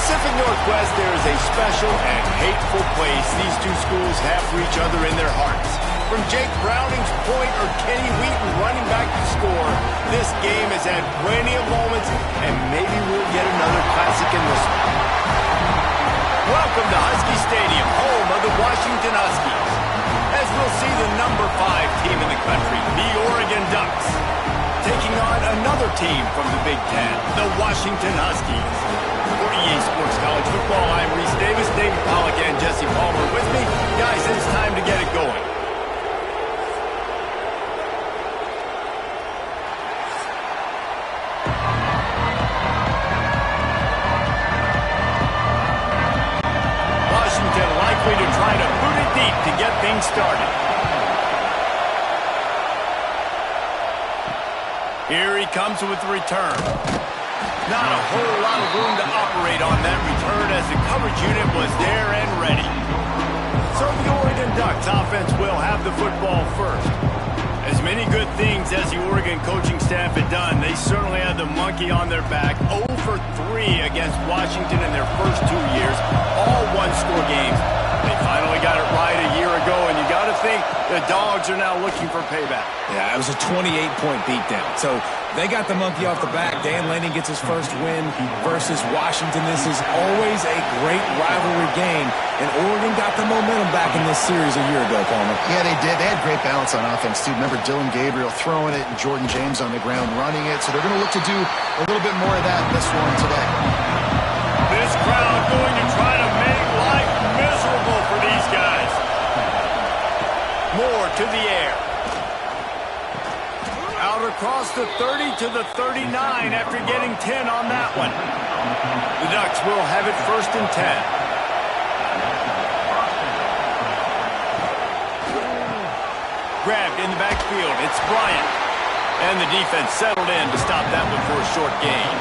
Pacific Northwest, there is a special and hateful place these two schools have for each other in their hearts. From Jake Browning's point or Kenny Wheaton running back to score, this game has had plenty of moments, and maybe we'll get another classic in this one. Welcome to Husky Stadium, home of the Washington Huskies, as we'll see the number 5 team in the country, the Oregon Ducks, taking on another team from the Big Ten, the Washington Huskies. For EA Sports College Football, I'm Reese Davis, David Pollack, and Jesse Palmer with me. Guys, it's time to get it going. Washington likely to try to boot it deep to get things started. Here he comes with the return. Not a whole lot of room to operate on that return as the coverage unit was there and ready. So the Oregon Ducks offense will have the football first. As many good things as the Oregon coaching staff had done, they certainly had the monkey on their back. 0 for 3 against Washington in their first 2 years, all one-score games. They finally got it right a year ago, and you got to think the Dogs are now looking for payback. Yeah, it was a 28-point beatdown. So they got the monkey off the back. Dan Lanning gets his first win versus Washington. This is always a great rivalry game, and Oregon got the momentum back in this series a year ago, Palmer. Yeah, they did. They had great balance on offense, too. Remember Dylan Gabriel throwing it and Jordan James on the ground running it. So they're going to look to do a little bit more of that in this one today. This crowd going to try to make life miserable for these guys. Moore to the air. Out across the 30 to the 39 after getting 10 on that one. The Ducks will have it 1st and 10. Grabbed in the backfield. It's Bryant. And the defense settled in to stop that one for a short gain.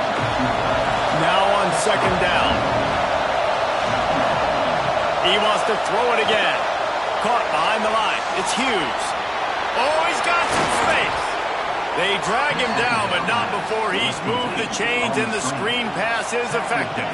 Now on 2nd down. He wants to throw it again. Caught behind the line. It's Hughes. Oh, he's got some space. They drag him down, but not before he's moved the chains, and the screen pass is effective.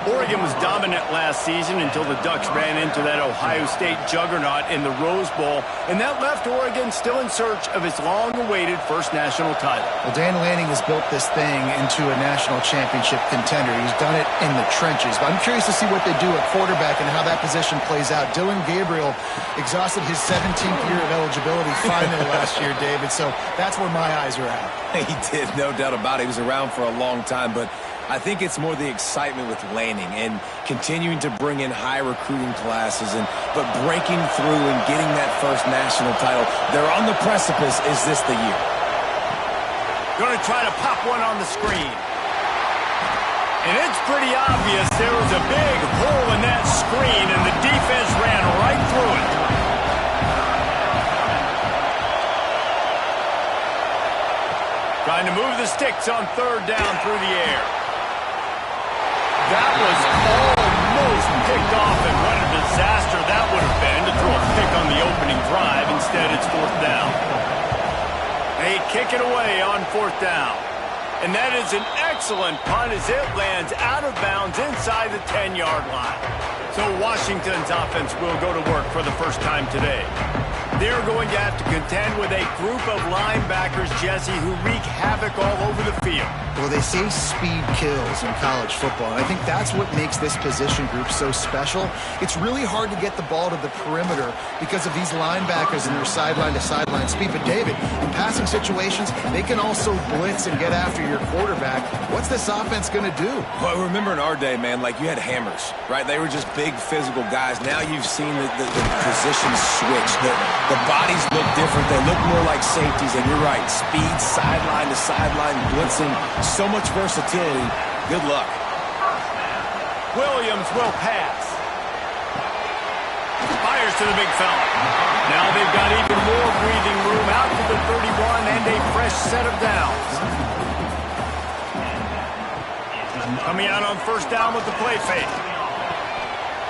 Oregon was dominant last season until the Ducks ran into that Ohio State juggernaut in the Rose Bowl, and that left Oregon still in search of its long-awaited first national title. Well, Dan Lanning has built this thing into a national championship contender. He's done it in the trenches, but I'm curious to see what they do at quarterback and how that position plays out. Dylan Gabriel exhausted his 17th year of eligibility finally last year, David, so that's where my eyes are at. He did, no doubt about it. He was around for a long time, but I think it's more the excitement with Lanning and continuing to bring in high recruiting classes, but breaking through and getting that first national title. They're on the precipice. Is this the year? Going to try to pop one on the screen. And it's pretty obvious there was a big hole in that screen, and the defense ran right through it. Trying to move the sticks on 3rd down through the air. That was almost picked off, and what a disaster that would have been to throw a pick on the opening drive. Instead, it's 4th down. They kick it away on 4th down. And that is an excellent punt as it lands out of bounds inside the 10-yard line. So Washington's offense will go to work for the first time today. They're going to have to contend with a group of linebackers, Jesse, who wreak havoc all over the field. Well, they say speed kills in college football, and I think that's what makes this position group so special. It's really hard to get the ball to the perimeter because of these linebackers and their sideline-to-sideline speed. But, David, in passing situations, they can also blitz and get after your quarterback. What's this offense going to do? Well, remember in our day, man, like you had hammers, right? They were just big physical guys. Now you've seen the positions switch. The bodies look different. They look more like safeties, and you're right. Speed, sideline to sideline, blitzing, so much versatility. Good luck. Williams will pass. Fires to the big fella. Now they've got even more breathing room out to the 31 and a fresh set of downs. Coming out on 1st down with the play fake.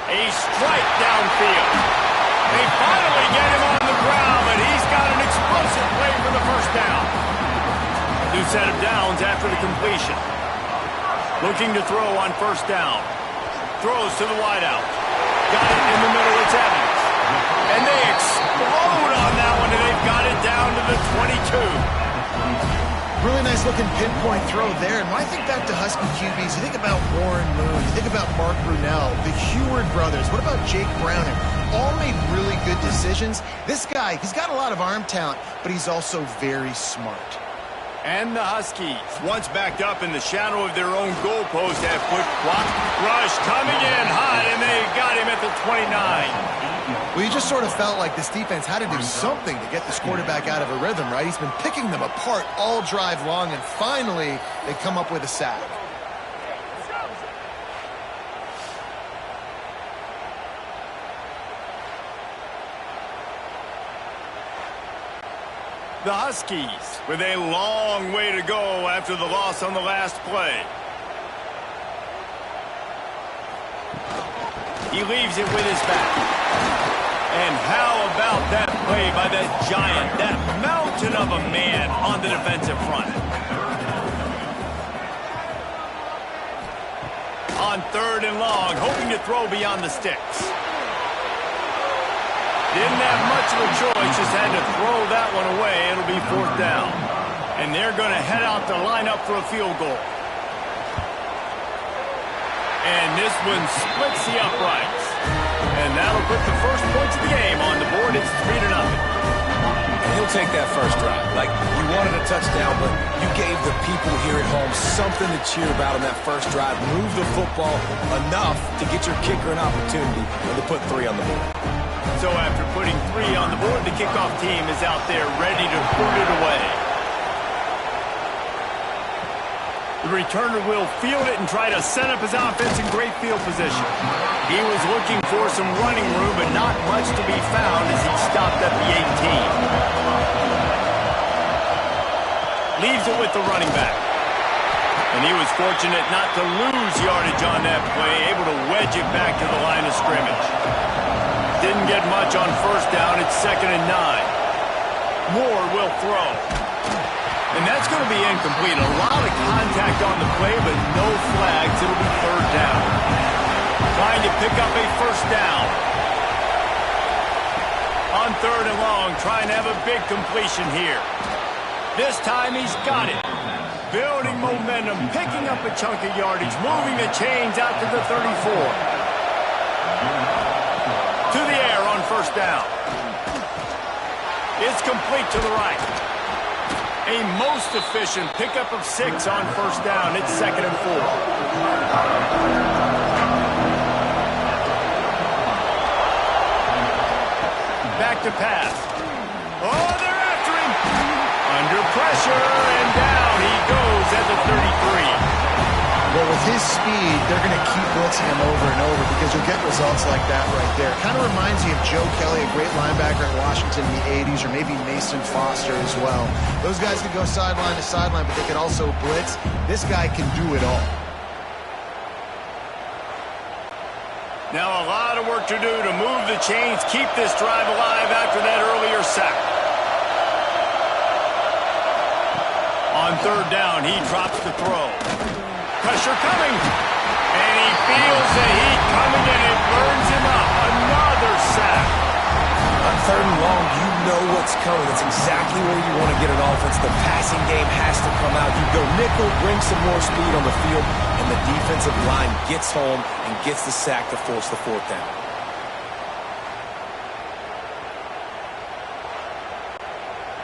A strike downfield. They finally get him on the ground, but he's got an explosive play for the 1st down. New set of downs after the completion. Looking to throw on first down. Throws to the wideout. Got it in the middle. It's Evans. And they explode on that one, and they've got it down to the 22. Really nice looking pinpoint throw there. And when I think back to Husky QBs, you think about Warren Moon, you think about Mark Brunell, the Heward brothers. What about Jake Browning? All made really good decisions. This guy, he's got a lot of arm talent, but he's also very smart. And the Huskies, once backed up in the shadow of their own goalpost, have put block rush coming in hot, and they got him at the 29. Well, you just sort of felt like this defense had to do something to get this quarterback out of a rhythm, right? He's been picking them apart all drive long, and finally they come up with a sack. The Huskies with a long way to go after the loss on the last play. He leaves it with his back. And how about that play by that giant, that mountain of a man on the defensive front? On third and long, hoping to throw beyond the sticks. Didn't have much of a choice, just had to throw that one away. It'll be fourth down. And they're going to head out to line up for a field goal. And this one splits the uprights. And that'll put the first points of the game on the board. It's 3-0. And he'll take that first drive. Like, you wanted a touchdown, but you gave the people here at home something to cheer about on that first drive. Move the football enough to get your kicker an opportunity and to put 3 on the board. So after putting 3 on the board, the kickoff team is out there ready to put it away. The returner will field it and try to set up his offense in great field position. He was looking for some running room, but not much to be found as he stopped at the 18. Leaves it with the running back. And he was fortunate not to lose yardage on that play, able to wedge it back to the line of scrimmage. Didn't get much on first down. It's 2nd and 9. Moore will throw. And that's going to be incomplete. A lot of contact on the play, but no flags. It'll be third down. Trying to pick up a first down. On third and long, trying to have a big completion here. This time he's got it. Building momentum, picking up a chunk of yardage, moving the chains out to the 34. To the air on first down. It's complete to the right. A most efficient pickup of 6 on first down. It's 2nd and 4. Back to pass. Oh, they're after him. Under pressure, and down he goes at the 33. Well, with his speed, they're going to keep blitzing him over and over because you'll get results like that right there. Kind of reminds me of Joe Kelly, a great linebacker in Washington in the 80s, or maybe Mason Foster as well. Those guys could go sideline to sideline, but they could also blitz. This guy can do it all. Now a lot of work to do to move the chains, keep this drive alive after that earlier sack. On third down, he drops the throw. Pressure coming. And he feels the heat coming, and it burns him up. Another sack. On third and long, you know what's coming. That's exactly where you want to get an offense. The passing game has to come out. You go nickel, bring some more speed on the field, and the defensive line gets home and gets the sack to force the fourth down.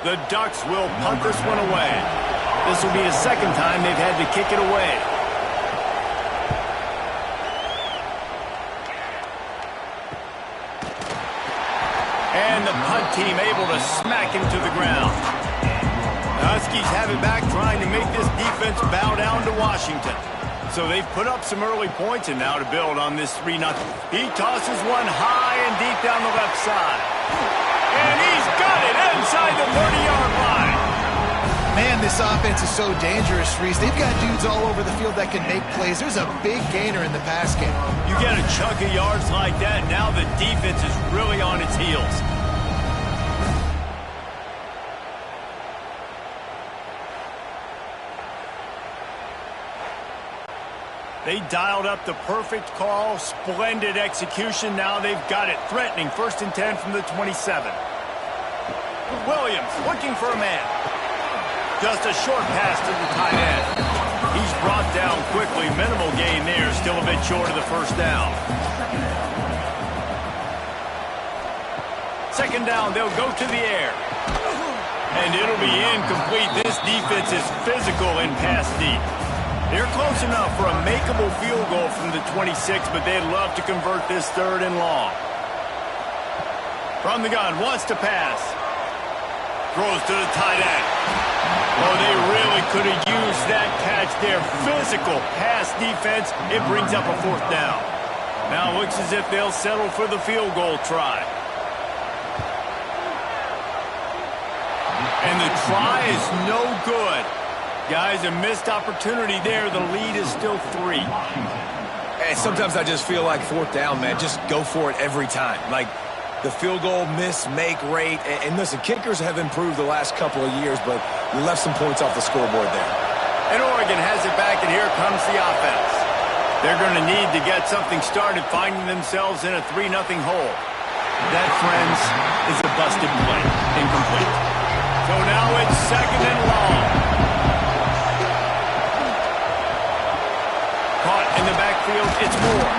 The Ducks will punt this one away. This will be the second time they've had to kick it away. And the punt team able to smack him to the ground. The Huskies have it back, trying to make this defense bow down to Washington. So they've put up some early points, and now to build on this 3-0. He tosses one high and deep down the left side. And he's got it inside the 30-yard line. Man, this offense is so dangerous, Reese. They've got dudes all over the field that can make plays. There's a big gainer in the pass game. You get a chunk of yards like that, now the defense is really on its heels. They dialed up the perfect call, splendid execution. Now they've got it. Threatening 1st and 10 from the 27. Williams looking for a man. Just a short pass to the tight end. He's brought down quickly. Minimal gain there. Still a bit short of the 1st down. 2nd down, they'll go to the air. And it'll be incomplete. This defense is physical in pass deep. They're close enough for a makeable field goal from the 26, but they'd love to convert this 3rd and long. From the gun, wants to pass. Throws to the tight end. Oh, they really could have used that catch there. Physical pass defense. It brings up a 4th down. Now it looks as if they'll settle for the field goal try. And the try is no good. Guys, a missed opportunity there. The lead is still 3. And sometimes I just feel like 4th down, man. Just go for it every time. Like the field goal miss-make rate. And listen, kickers have improved the last couple of years, but you left some points off the scoreboard there. And Oregon has it back, and here comes the offense. They're going to need to get something started, finding themselves in a 3-0 hole. That, friends, is a busted play. Incomplete. So now it's 2nd and long. Caught in the backfield, it's Moore.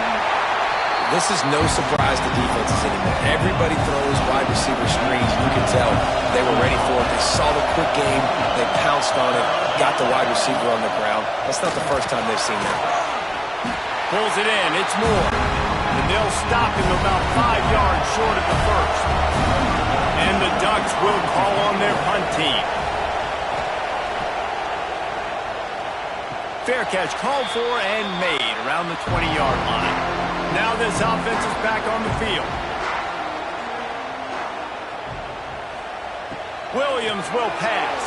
This is no surprise to defenses anymore. Everybody throws wide receiver screens. You can tell they were ready for it. They saw the quick game. They pounced on it, got the wide receiver on the ground. That's not the first time they've seen that. Pulls it in, it's Moore. And they'll stop him about 5 yards short of the 1st. And the Ducks will call on their punt team. Fair catch called for and made around the 20-yard line. Now this offense is back on the field. Williams will pass.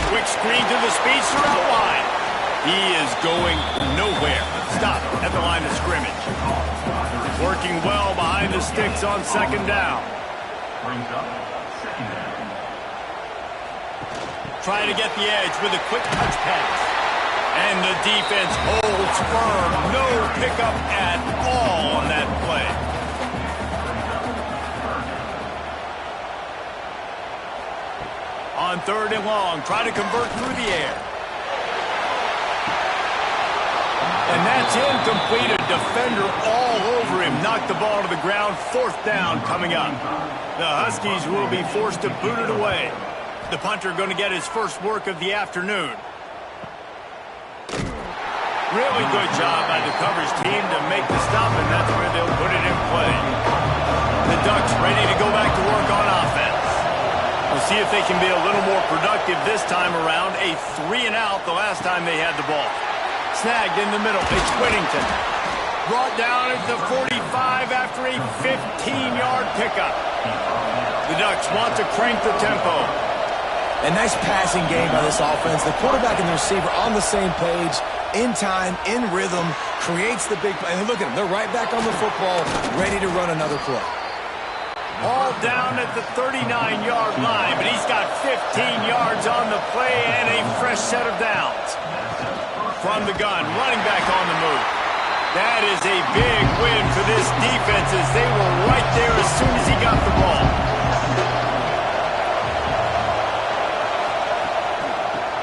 Quick screen to the speedster out wide. He is going nowhere. Stop at the line of scrimmage. Working well behind the sticks on 2nd down. Trying to get the edge with a quick touch pass. And the defense holds firm. No pickup at all on that play. On 3rd and long, try to convert through the air. And that's incomplete. A defender all over him. Knocked the ball to the ground. 4th down coming up. The Huskies will be forced to boot it away. The punter going to get his first work of the afternoon. Really good job by the coverage team to make the stop, and that's where they'll put it in play. The Ducks ready to go back to work on offense. We'll see if they can be a little more productive this time around. A 3-and-out the last time they had the ball. Snagged in the middle. It's Whittington. Brought down at the 45 after a 15-yard pickup. The Ducks want to crank the tempo. A nice passing game by this offense. The quarterback and the receiver on the same page, in time, in rhythm, creates the big play. And look at them. They're right back on the football, ready to run another play. All down at the 39-yard line, but he's got 15 yards on the play and a fresh set of downs. From the gun, running back on the move. That is a big win for this defense as they were right there as soon as he got the ball.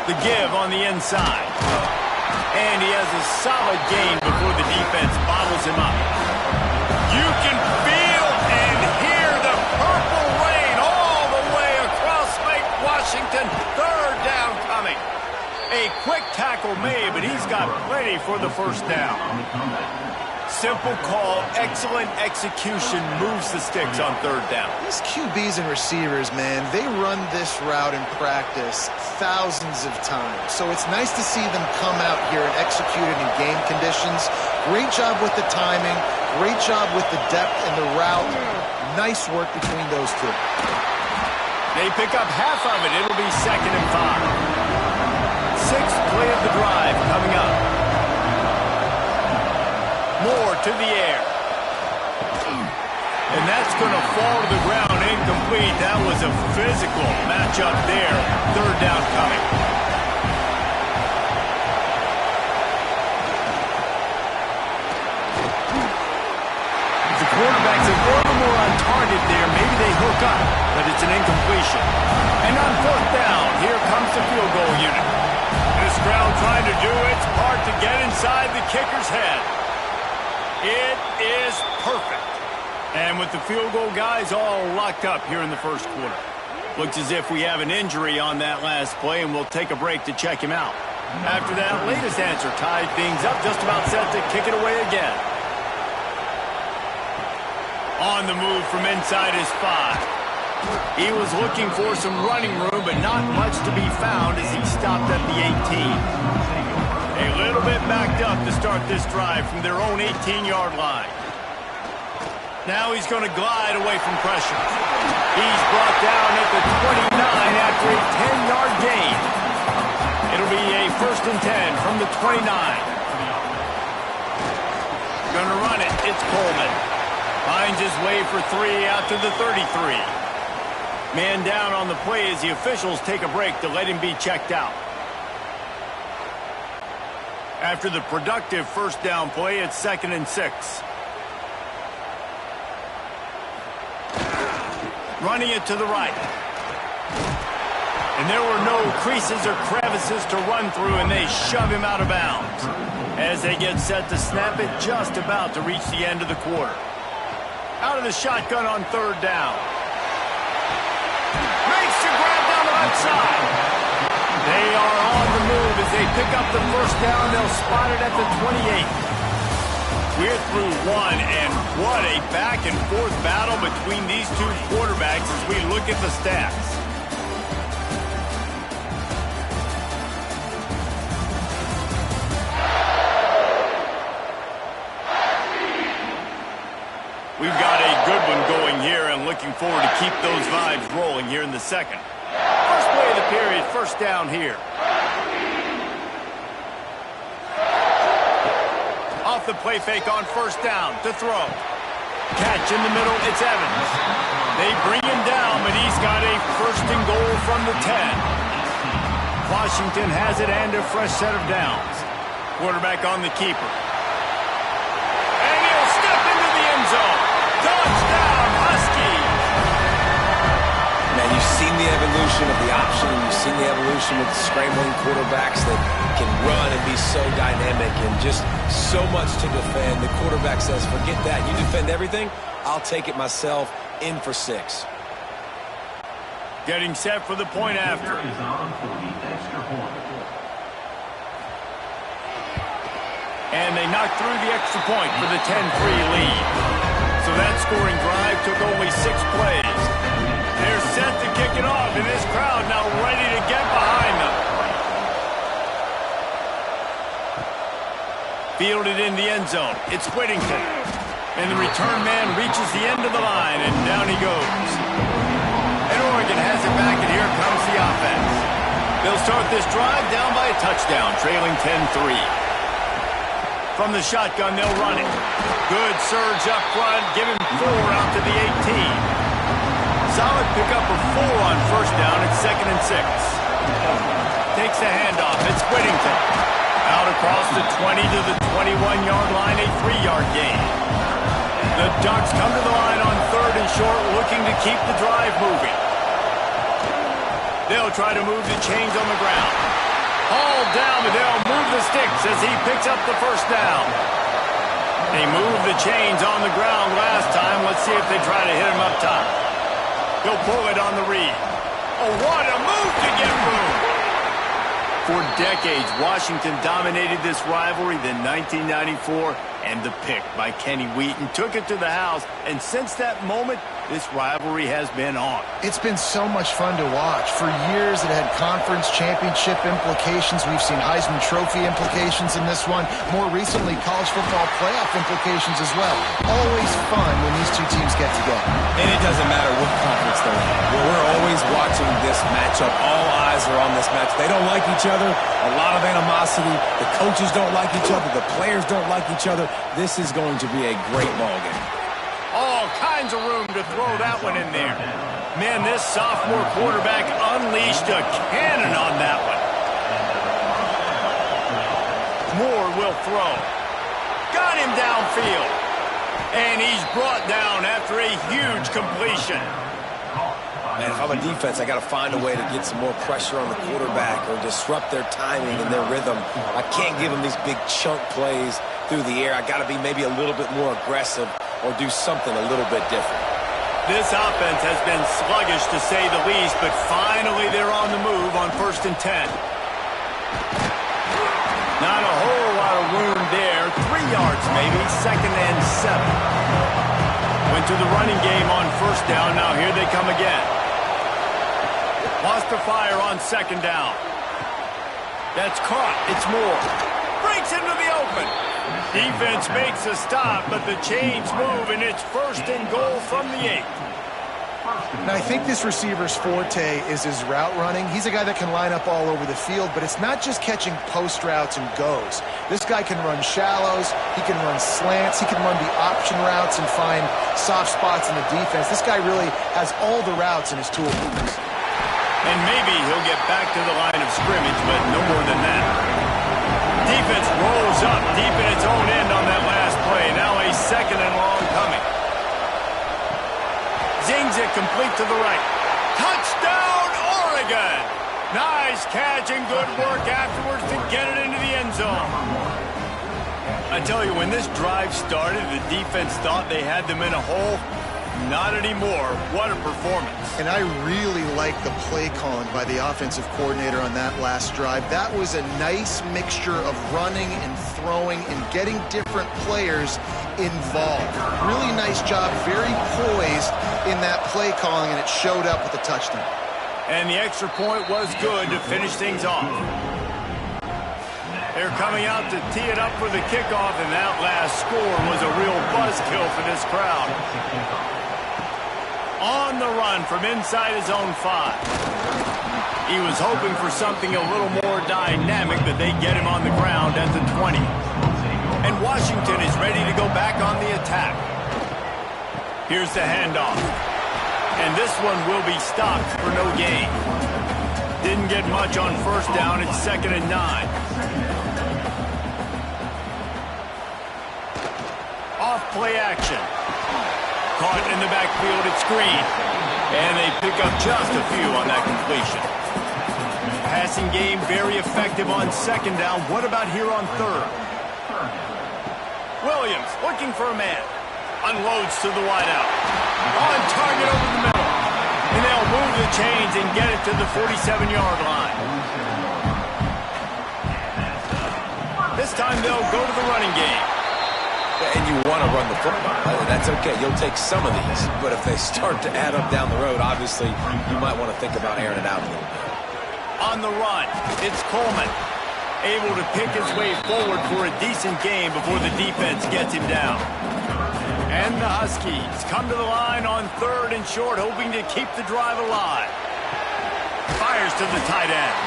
The give on the inside. And he has a solid gain before the defense bottles him up. You can feel and hear the purple rain all the way across Lake Washington. 3rd down coming. A quick tackle made, but he's got plenty for the 1st down. Simple call, excellent execution, moves the sticks on 3rd down. These QBs and receivers, man, they run this route in practice thousands of times. So it's nice to see them come out here and execute it in game conditions. Great job with the timing, great job with the depth and the route. Nice work between those two. They pick up half of it. It'll be 2nd and 5. 6th play of the drive coming up. Moore to the air. And that's going to fall to the ground incomplete. That was a physical matchup there. 3rd down coming. quarterback's a little more untargeted there. Maybe they hook up, but it's an incompletion. And on fourth down, here comes the field goal unit. This crowd trying to do its part to get inside the kicker's head. It is perfect. And with the field goal guys all locked up here in the first quarter. Looks as if we have an injury on that last play, and we'll take a break to check him out. After that latest answer tied things up, just about set to kick it away again. On the move from inside his 5. He was looking for some running room, but not much to be found as he stopped at the 18. A little bit backed up to start this drive from their own 18-yard line. Now he's going to glide away from pressure. He's brought down at the 29 after a 10-yard gain. It'll be a 1st and 10 from the 29. Gonna run it. It's Coleman. Finds his way for 3 out to the 33. Man down on the play as the officials take a break to let him be checked out. After the productive first down play, it's 2nd and 6. Running it to the right. And there were no creases or crevices to run through, and they shove him out of bounds. As they get set to snap it, just about to reach the end of the quarter. Out of the shotgun on 3rd down. Makes the grab down the left side. They are on the move as they pick up the first down. They'll spot it at the 28. We're through one, and what a back-and-forth battle between these two quarterbacks as we look at the stats. We've got a good one going here and looking forward to keep those vibes rolling here in the second. First play of the period, first down here. Off the play fake on first down to throw. Catch in the middle, it's Evans. They bring him down, but he's got a 1st and goal from the 10. Washington has it and a fresh set of downs. Quarterback on the keeper. And he'll step into the end zone. Touchdown, Huskies! Man, you've seen the evolution of the option. You've seen the evolution of the scrambling quarterbacks that can run and be so dynamic and just so much to defend. The quarterback says, forget that. You defend everything, I'll take it myself. In for 6. Getting set for the point after. And they knocked through the extra point for the 10-3 lead. So that scoring drive took only 6 plays. They're set to kick it off, and this crowd now ready to get behind them. Fielded in the end zone. It's Whittington. And the return man reaches the end of the line, and down he goes. And Oregon has it back, and here comes the offense. They'll start this drive down by a touchdown, trailing 10-3. From the shotgun, they'll run it. Good surge up front, give him 4 out to the 18. Solid pickup of 4 on first down. It's 2nd and 6. Takes the handoff. It's Whittington. Out across the 20 to the 21-yard line, a 3-yard gain. The Ducks come to the line on 3rd and short, looking to keep the drive moving. They'll try to move the chains on the ground. Hauled down, but they'll move the sticks as he picks up the first down. They moved the chains on the ground last time. Let's see if they try to hit him up top. He'll pull it on the read. Oh, what a move to get room! For decades, Washington dominated this rivalry. Then 1994, and the pick by Kenny Wheaton took it to the house. And since that moment, this rivalry has been on. It's been so much fun to watch. For years, it had conference championship implications. We've seen Heisman Trophy implications in this one. More recently, college football playoff implications as well. Always fun when these two teams get together. And it doesn't matter what conference they're in. We're always watching this matchup. All eyes are on this match. They don't like each other. A lot of animosity. The coaches don't like each other. The players don't like each other. This is going to be a great ball game. All kinds of room to throw that one in there. Man, this sophomore quarterback unleashed a cannon on that one. Moore will throw. Got him downfield. And he's brought down after a huge completion. Man, if I'm a defense, I got to find a way to get some more pressure on the quarterback or disrupt their timing and their rhythm. I can't give them these big chunk plays through the air. I got to be maybe a little bit more aggressive or do something a little bit different. This offense has been sluggish to say the least, but finally they're on the move on 1st and 10. Not a whole lot of room there. 3 yards maybe, 2nd and 7. Went to the running game on 1st down. Now here they come again. Wants to fire on 2nd down. That's caught. It's Moore. Breaks into the open. Defense makes a stop, but the chains move, and it's 1st and goal from the 8. Now, I think this receiver's forte is his route running. He's a guy that can line up all over the field, but it's not just catching post routes and goes. This guy can run shallows, he can run slants, he can run the option routes and find soft spots in the defense. This guy really has all the routes in his toolbox. And maybe he'll get back to the line of scrimmage, but no more than that. Defense rolls up deep in its own end on that last play. Now a 2nd and long coming. Zings it complete to the right. Touchdown, Oregon! Nice catch and good work afterwards to get it into the end zone. I tell you, when this drive started, the defense thought they had them in a hole. Not anymore. What a performance. And I really like the play calling by the offensive coordinator on that last drive. That was a nice mixture of running and throwing and getting different players involved. Really nice job, very poised in that play calling, and it showed up with a touchdown. And the extra point was good to finish things off. They're coming out to tee it up for the kickoff, and that last score was a real buzzkill for this crowd. On the run from inside his own 5. He was hoping for something a little more dynamic, but they get him on the ground at the 20. And Washington is ready to go back on the attack. Here's the handoff. And this one will be stopped for no gain. Didn't get much on 1st down. It's 2nd and 9. Off play action. Caught in the backfield, it's Green. And they pick up just a few on that completion. Passing game very effective on 2nd down. What about here on 3rd? Williams looking for a man. Unloads to the wideout. On target over the middle. And they'll move the chains and get it to the 47-yard line. This time they'll go to the running game. And you want to run the football. That's okay. You'll take some of these. But if they start to add up down the road, obviously, you might want to think about airing it out a little bit. On the run, it's Coleman. Able to pick his way forward for a decent game before the defense gets him down. And the Huskies come to the line on 3rd and short, hoping to keep the drive alive. Fires to the tight end.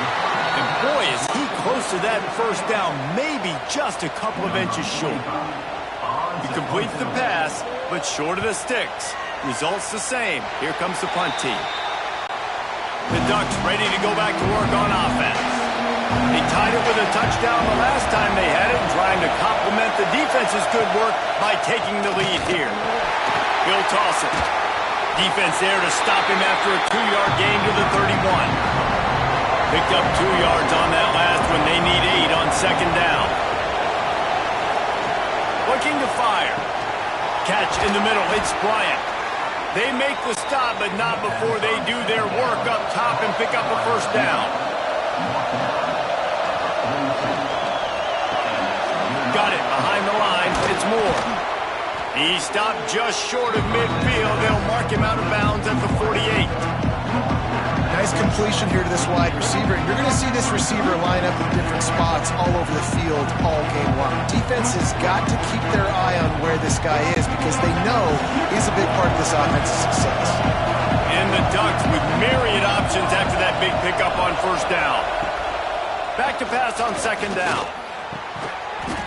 And boy, is he close to that 1st down, maybe just a couple of inches short. He completes the pass, but short of the sticks. Results the same. Here comes the punt team. The Ducks ready to go back to work on offense. They tied it with a touchdown the last time they had it, trying to complement the defense's good work by taking the lead here. He'll toss it. Defense there to stop him after a 2-yard gain to the 31. Picked up 2 yards on that last one. They need 8 on 2nd down. Looking to fire. Catch in the middle. It's Bryant. They make the stop, but not before they do their work up top and pick up a 1st down. Got it behind the line. It's Moore. He stopped just short of midfield. They'll mark him out of bounds at the 48. Nice completion here to this wide receiver. And you're going to see this receiver line up in different spots all over the field all game long. Defense has got to keep their eye on where this guy is because they know he's a big part of this offense's success. And the Ducks with myriad options after that big pickup on 1st down. Back to pass on 2nd down.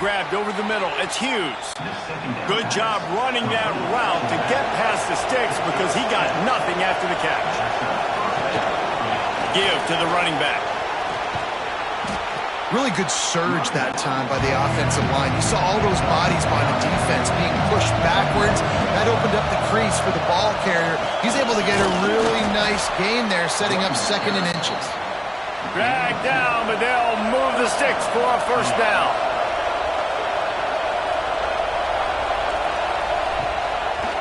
Grabbed over the middle. It's Hughes. Good job running that route to get past the sticks because he got nothing after the catch. Give to the running back. Really good surge that time by the offensive line. You saw all those bodies by the defense being pushed backwards. That opened up the crease for the ball carrier. He's able to get a really nice gain there, setting up 2nd and inches. Dragged down, but they'll move the sticks for a first down.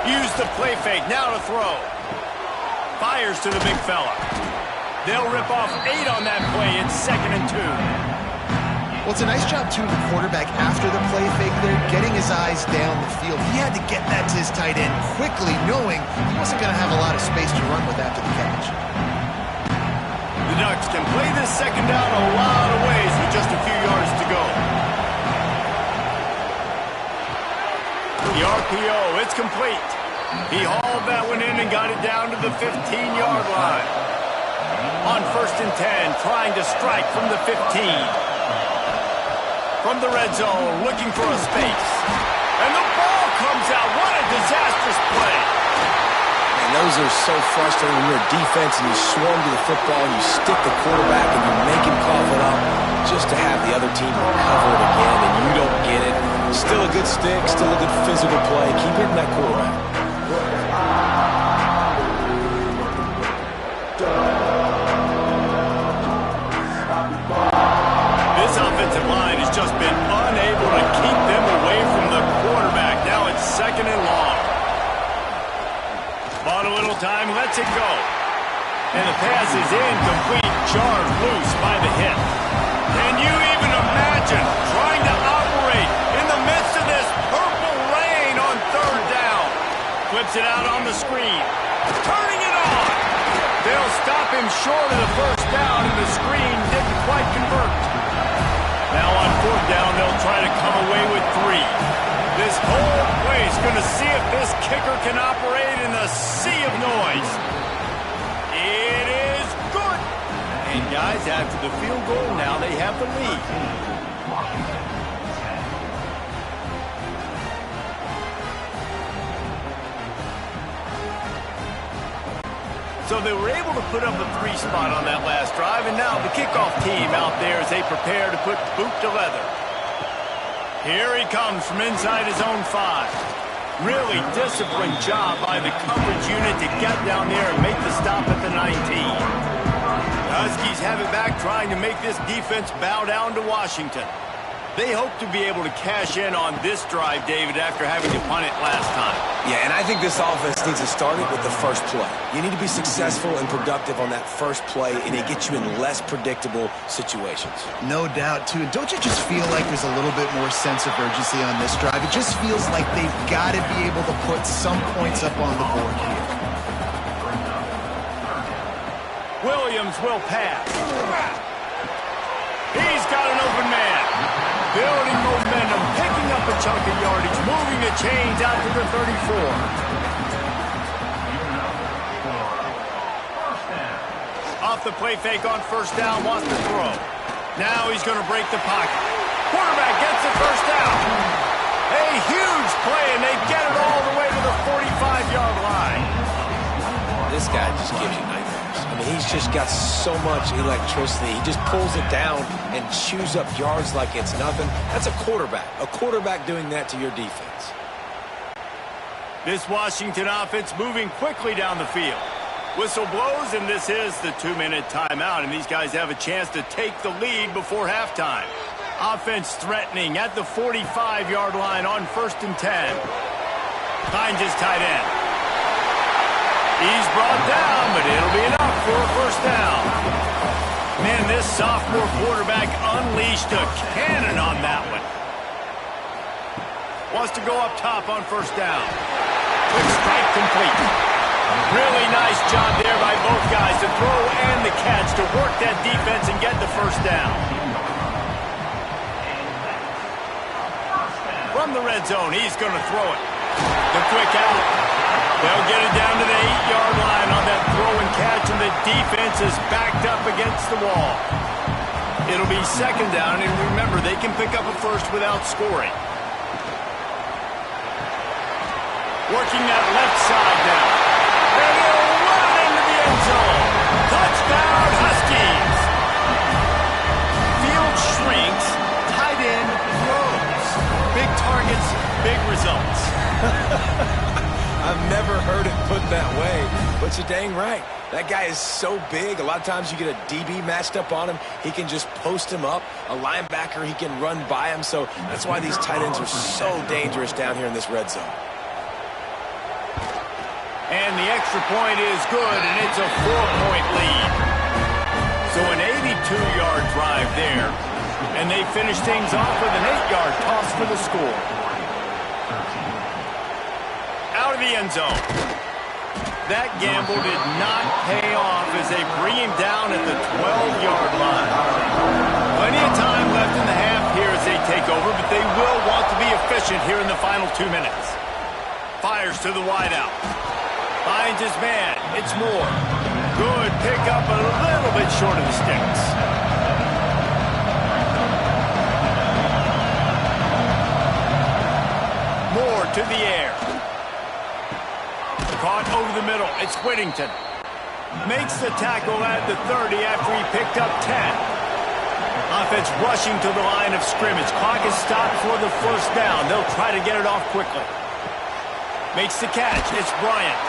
Use the play fake, now to throw. Fires to the big fella. They'll rip off 8 on that play. It's 2nd and 2. Well, it's a nice job, too, the quarterback after the play fake there, getting his eyes down the field. He had to get that to his tight end quickly, knowing he wasn't going to have a lot of space to run with after the catch. The Ducks can play this 2nd down a lot of ways with just a few yards to go. The RPO, it's complete. He hauled that one in and got it down to the 15-yard line. On 1st and 10, trying to strike from the 15. From the red zone, looking for a space. And the ball comes out. What a disastrous play. And those are so frustrating when you're a defense and you swarm to the football and you stick the quarterback and you make him cough it up just to have the other team recover it again and you don't get it. Still a good stick, still a good physical play. Keep hitting that quarterback. This offensive line has just been unable to keep them away from the quarterback. Now it's 2nd and long. Bought a little time, lets it go. And the pass is incomplete, jarred loose by the hit. Can you even imagine trying to operate in the midst of this purple rain on 3rd down? Flips it out on the screen. Turning it on. They'll stop him short of the 1st down, and the screen didn't quite convert. Now on 4th down, they'll try to come away with 3. This whole place going to see if this kicker can operate in the sea of noise. It is good. And guys, after the field goal, now they have the lead. So they were able to put up a 3 spot on that last drive, and now the kickoff team out there as they prepare to put boot to leather. Here he comes from inside his own 5. Really disciplined job by the coverage unit to get down there and make the stop at the 19. The Huskies have it back, trying to make this defense bow down to Washington. They hope to be able to cash in on this drive, David, after having to punt it last time. Yeah, and I think this offense needs to start it with the first play. You need to be successful and productive on that first play, and it gets you in less predictable situations. No doubt, too. Don't you just feel like there's a little bit more sense of urgency on this drive? It just feels like they've got to be able to put some points up on the board here. Williams will pass. He's got an open man. Building momentum, picking up a chunk of yardage, moving the chains out to the 34. Off the play fake on 1st down, wants to throw. Now he's going to break the pocket. Quarterback gets the 1st down. A huge play, and they get it all the way to the 45-yard line. This guy just gives you nightmares. I mean, he's just got so much electricity. He just pulls it down and chews up yards like it's nothing. That's a quarterback doing that to your defense. This Washington offense moving quickly down the field. Whistle blows, and this is the 2-minute timeout, and these guys have a chance to take the lead before halftime. Offense threatening at the 45-yard line on 1st and 10. Finds his tight end. He's brought down, but it'll be enough for a 1st down. Man, this sophomore quarterback unleashed a cannon on that one. Wants to go up top on 1st down. Quick strike complete. Really nice job there by both guys to throw and the catch to work that defense and get the 1st down. From the red zone, he's going to throw it. The quick out. They'll get it down to the 8-yard line on that throw and catch, and the defense is backed up against the wall. It'll be 2nd down, and remember, they can pick up a 1st without scoring. Working that left side now. And they'll run into the end zone. Touchdown, Huskies! Field shrink big results. I've never heard it put that way, but you're dang right. That guy is so big. A lot of times you get a DB matched up on him. He can just post him up. A linebacker, he can run by him. So that's why these tight ends are so dangerous down here in this red zone. And the extra point is good, and it's a 4-point lead. So an 82-yard drive there. And they finish things off with an 8-yard toss for the score. Out of the end zone. That gamble did not pay off as they bring him down at the 12-yard line. Plenty of time left in the half here as they take over, but they will want to be efficient here in the final 2 minutes. Fires to the wideout. Finds his man. It's Moore. Good pickup, but a little bit short of the sticks. Moore to the air. Caught over the middle. It's Whittington. Makes the tackle at the 30 after he picked up 10. Offense rushing to the line of scrimmage. Clock is stopped for the first down. They'll try to get it off quickly. Makes the catch. It's Bryant.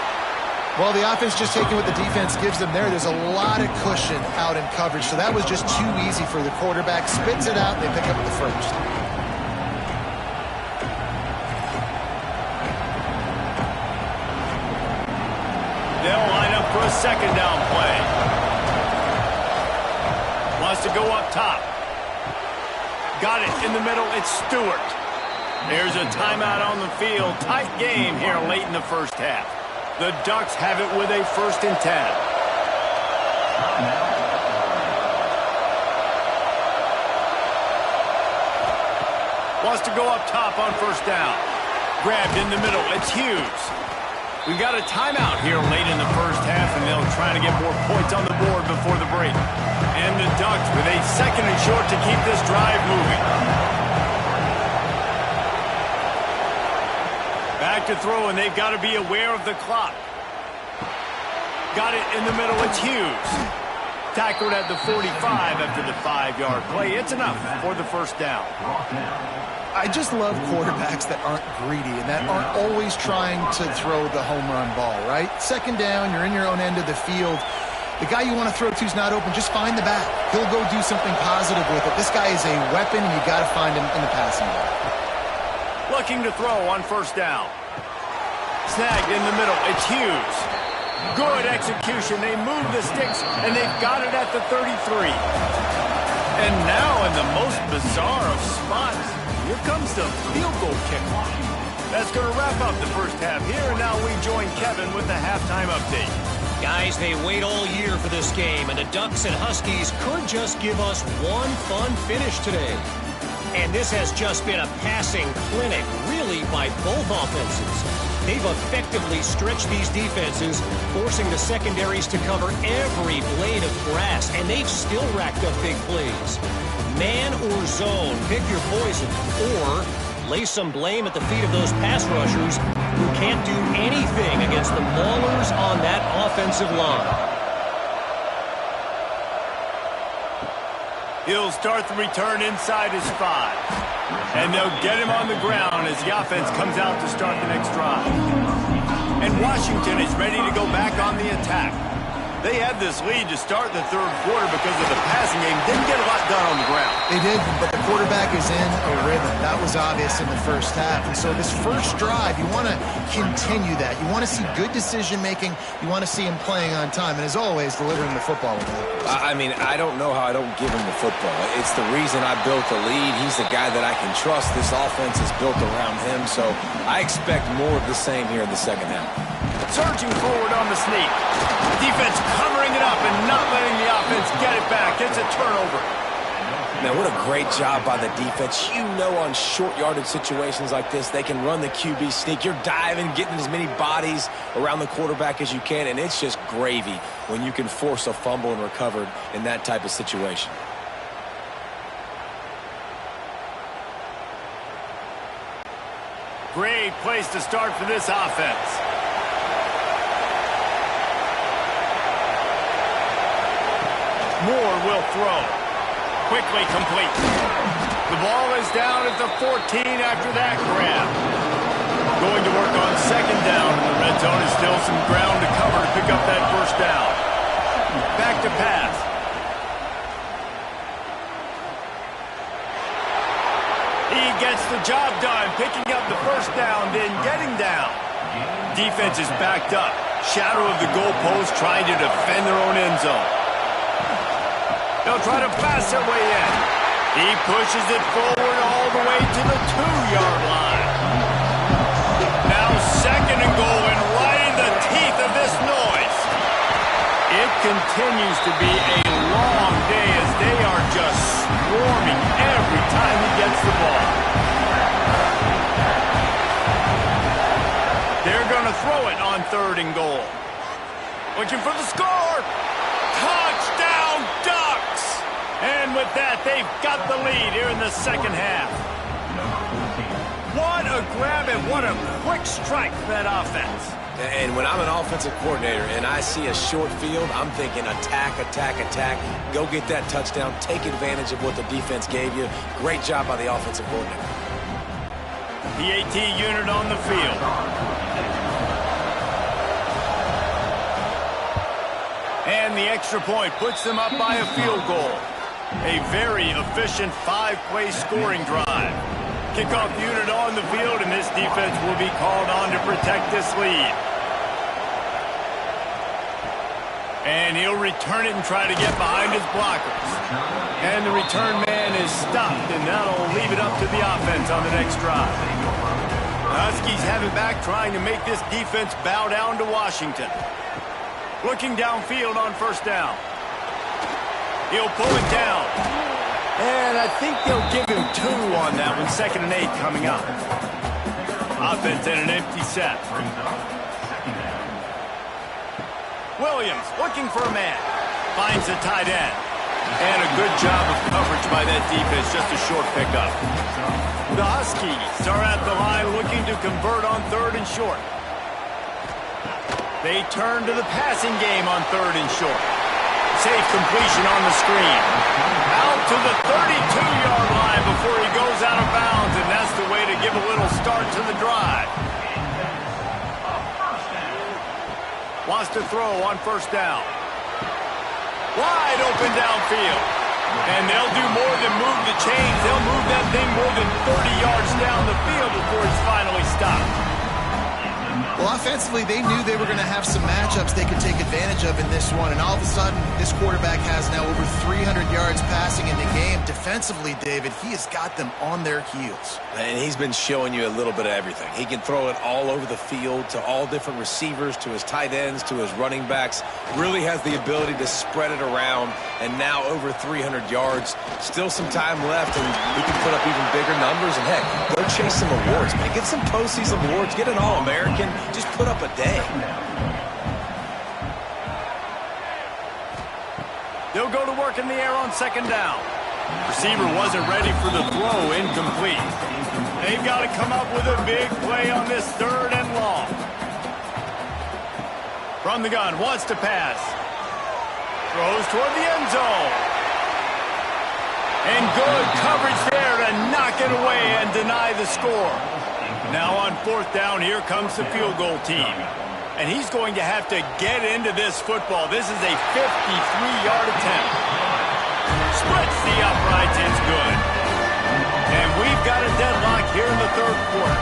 Well, the offense just taking what the defense gives them there. There's a lot of cushion out in coverage, so that was just too easy for the quarterback. Spits it out, and they pick up the first. They'll line up for a second down play. Wants to go up top. Got it in the middle. It's Stewart. There's a timeout on the field. Tight game here late in the first half. The Ducks have it with a 1st and 10. Wants to go up top on first down. Grabbed in the middle. It's Hughes. We've got a timeout here late in the first half, and they'll try to get more points on the board before the break. And the Ducks with a 2nd and short to keep this drive moving. Back to throw, and they've got to be aware of the clock. Got it in the middle. It's Hughes. Tackled at the 45 after the 5-yard play. It's enough for the first down. I just love quarterbacks that aren't greedy and that aren't always trying to throw the home run ball, right? Second down, you're in your own end of the field. The guy you want to throw to is not open. Just find the back. He'll go do something positive with it. This guy is a weapon, and you got to find him in the passing game. Looking to throw on first down. Snagged in the middle. It's Hughes. Good execution. They move the sticks, and they've got it at the 33. And now in the most bizarre of spots, here comes the field goal kickoff. That's going to wrap up the first half here, and now we join Kevin with the halftime update. Guys, they wait all year for this game, and the Ducks and Huskies could just give us one fun finish today. And this has just been a passing clinic, really, by both offenses. They've effectively stretched these defenses, forcing the secondaries to cover every blade of grass, and they've still racked up big plays. Man or zone, pick your poison, or lay some blame at the feet of those pass rushers who can't do anything against the maulers on that offensive line. He'll start the return inside his 5. And they'll get him on the ground as the offense comes out to start the next drive. And Washington is ready to go back on the attack. They had this lead to start the third quarter because of the passing game. Didn't get a lot done on the ground. They did, but the quarterback is in a rhythm. That was obvious in the first half. And so this first drive, you want to continue that. You want to see good decision-making. You want to see him playing on time. And as always, delivering the football with that. I mean, I don't know how I don't give him the football. It's the reason I built the lead. He's the guy that I can trust. This offense is built around him. So I expect more of the same here in the second half. Surging forward on the sneak. Defense covering it up and not letting the offense get it back. It's a turnover. Man, what a great job by the defense. You know, on short yardage situations like this, they can run the QB sneak. You're diving, getting as many bodies around the quarterback as you can, and it's just gravy when you can force a fumble and recover in that type of situation. Great place to start for this offense. Moore will throw. Quickly complete. The ball is down at the 14 after that grab. down in the red zone. Is still some ground to cover to pick up that first down. Back to pass. He gets the job done, picking up the first down, then getting down. Defense is backed up. Shadow of the goalpost, trying to defend their own end zone. They'll try to pass their way in. He pushes it forward all the way to the 2-yard line. Now 2nd and goal, and right in the teeth of this noise. It continues to be a long day as they are just swarming every time he gets the ball. They're going to throw it on 3rd and goal. Looking for the score. Touchdown, Ducks! And with that, they've got the lead here in the second half. What a grab and what a quick strike for that offense. And when I'm an offensive coordinator and I see a short field, I'm thinking attack, attack, attack. Go get that touchdown. Take advantage of what the defense gave you. Great job by the offensive coordinator. PAT unit on the field. And the extra point puts them up by a field goal. A very efficient 5-play scoring drive. Kickoff unit on the field, and this defense will be called on to protect this lead. And he'll return it and try to get behind his blockers. And the return man is stopped, and that'll leave it up to the offense on the next drive. The Huskies have it back, trying to make this defense bow down to Washington. Looking downfield on 1st down. He'll pull it down. And I think they'll give him 2 on that one. 2nd and 8 coming up. Offense in an empty set. Williams looking for a man. Finds the tight end. And a good job of coverage by that defense. Just a short pickup. The Huskies are at the line looking to convert on 3rd and short. They turn to the passing game on 3rd and short. Safe completion on the screen. Out to the 32-yard line before he goes out of bounds, and that's the way to give a little start to the drive. Wants to throw on 1st down. Wide open downfield. And they'll do more than move the chains. They'll move that thing more than 30 yards down the field before he's finally stopped. Well, offensively, they knew they were going to have some matchups they could take advantage of in this one, and all of a sudden, this quarterback has now over 300 yards passing in the game. Defensively, David, he has got them on their heels. And he's been showing you a little bit of everything. He can throw it all over the field to all different receivers, to his tight ends, to his running backs. Really has the ability to spread it around, and now over 300 yards. Still some time left, and he can put up even bigger numbers. And, heck, go chase some awards, man. Get some postseason awards. Get an All-American. Just put up a day. They'll go to work in the air on 2nd down. Receiver wasn't ready for the throw, incomplete. They've got to come up with a big play on this 3rd and long. From the gun, wants to pass. Throws toward the end zone. And good coverage there to knock it away and deny the score. Now on 4th down, here comes the field goal team. And he's going to have to get into this football. This is a 53-yard attempt. Splits the uprights, it's good. And we've got a deadlock here in the 3rd quarter.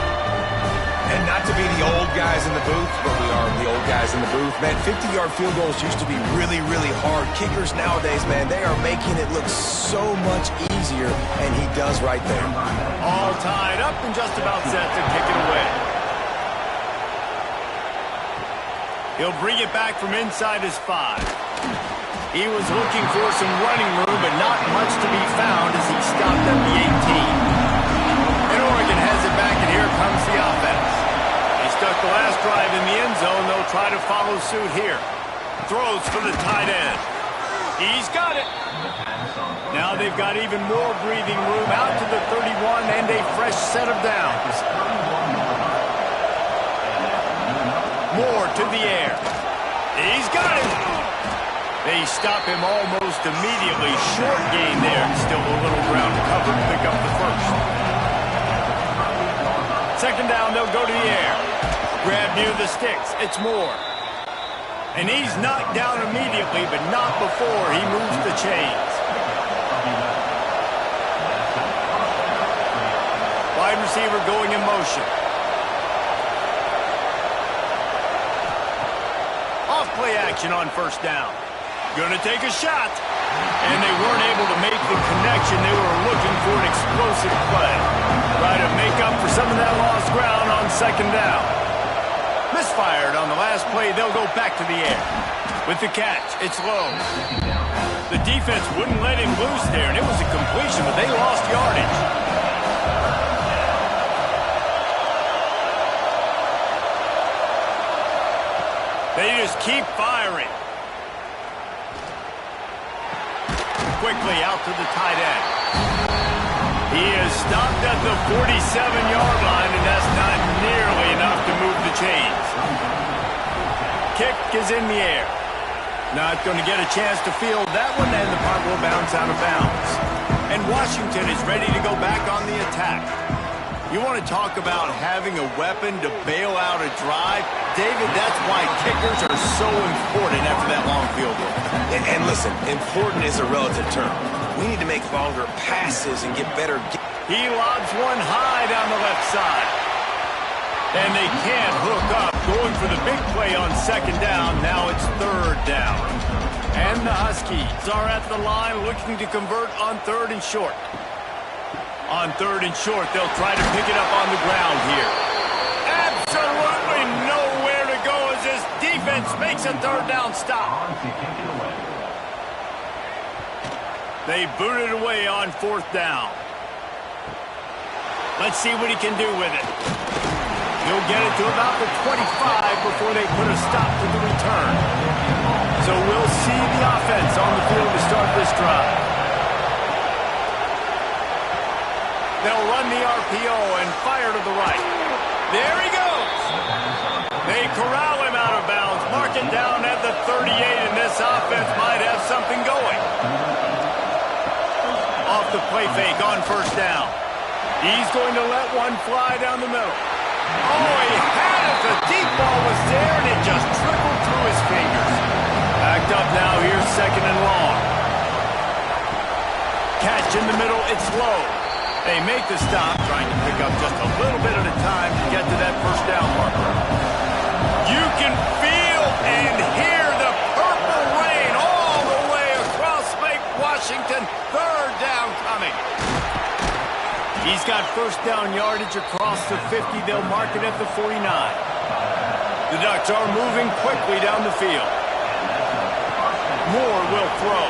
And not to be the old guys in the booth, but we are the old guys in the booth. Man, 50-yard field goals used to be really, really hard. Kickers nowadays, man, they are making it look so much easier, and he does right there. All tied up and just about set to kick it away. He'll bring it back from inside his 5. He was looking for some running room, but not much to be found as he stopped at the 18. And Oregon has it back, and here comes the offense. They stuck the last drive in the end zone. They'll try to follow suit here. Throws for the tight end. He's got it. Now they've got even more breathing room out to the 31 and a fresh set of downs. Moore to the air. He's got it. They stop him almost immediately. Short gain there. Still a little ground to cover to pick up the first. 2nd down, they'll go to the air. grab near the sticks. It's Moore. And he's knocked down immediately, but not before he moves the chains. Wide receiver going in motion. Off play action on first down. Gonna take a shot. And they weren't able to make the connection. They were looking for an explosive play. Try to make up for some of that lost ground on second down. Misfired on the last play. They'll go back to the air. With the catch, it's low. The defense wouldn't let him loose there, and it was a completion, but they lost yardage. They just keep firing. Quickly out to the tight end. He is stopped at the 47-yard line, and that's not nearly enough to move the chains. Kick is in the air. Not going to get a chance to field that one, and the punt will bounce out of bounds. And Washington is ready to go back on the attack. You want to talk about having a weapon to bail out a drive? David, that's why kickers are so important after that long field goal. And listen, important is a relative term. We need to make longer passes and get better. He lobs one high down the left side. And they can't hook up. Going for the big play on second down. Now it's third down. And the Huskies are at the line looking to convert on third and short. On third and short, they'll try to pick it up on the ground here. Absolutely nowhere to go as this defense makes a third down stop. They boot it away on fourth down. Let's see what he can do with it. He'll get it to about the 25 before they put a stop to the return. So we'll see the offense on the field to start this drive. They'll run the RPO and fire to the right. There he goes. They corral him out of bounds, mark it down at the 38, and this offense might have something going. Off the play fake on first down. He's going to let one fly down the middle. Oh, he had it. The deep ball was there, and it just trickled through his fingers. Backed up now. Here's second and long. Catch in the middle. It's low. They make the stop, trying to pick up just a little bit at a time to get to that first down marker. You can feel and hear the purple rain all the way across Lake Washington. Third down coming. He's got first down yardage across the 50. They'll mark it at the 49. The Ducks are moving quickly down the field. Moore will throw.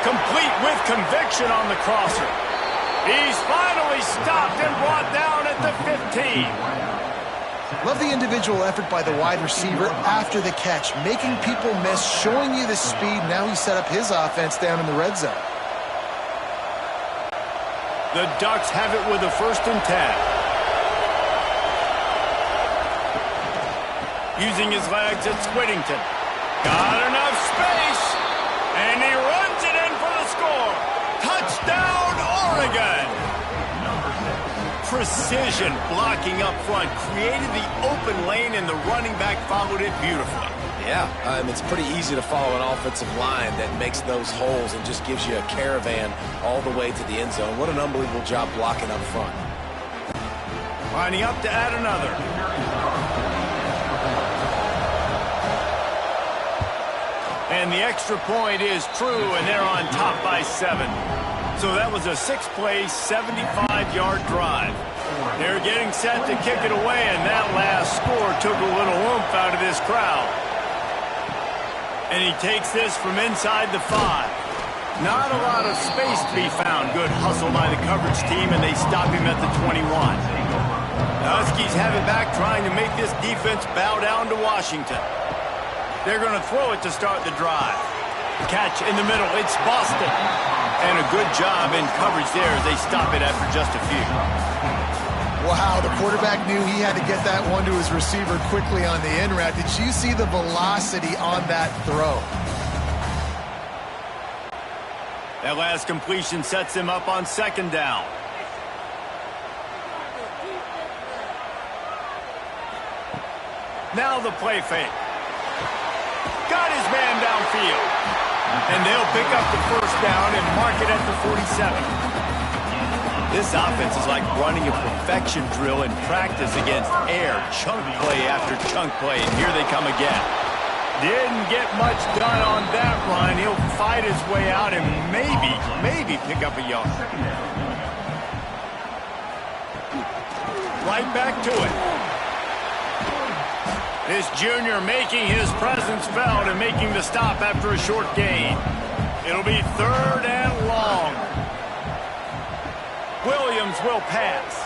Complete with conviction on the crosser. He's finally stopped and brought down at the 15. Love the individual effort by the wide receiver after the catch, making people miss, showing you the speed. Now he set up his offense down in the red zone. The Ducks have it with a 1st and 10. Using his legs, it's Whittington. Got enough space, and he runs it in for the score. Touchdown, Oregon! Precision blocking up front created the open lane, and the running back followed it beautifully. Yeah, it's pretty easy to follow an offensive line that makes those holes and just gives you a caravan all the way to the end zone. What an unbelievable job blocking up front. Lining up to add another. And the extra point is true, and they're on top by 7. So that was a 6-play, 75-yard drive. They're getting set to kick it away, and that last score took a little oomph out of this crowd. And he takes this from inside the 5. Not a lot of space to be found. Good hustle by the coverage team, and they stop him at the 21. The Huskies have it back, trying to make this defense bow down to Washington. They're going to throw it to start the drive. Catch in the middle. It's Boston. And a good job in coverage there as they stop it after just a few. Wow, the quarterback knew he had to get that one to his receiver quickly on the in route. Did you see the velocity on that throw? That last completion sets him up on second down. Now the play fake. Got his man downfield. And they'll pick up the first down and mark it at the 47. This offense is like running a perfection drill in practice against air. Chunk play after chunk play, and here they come again. Didn't get much done on that run. He'll fight his way out and maybe pick up a yard. Right back to it. This junior making his presence felt and making the stop after a short gain. It'll be 3rd and long. Williams will pass.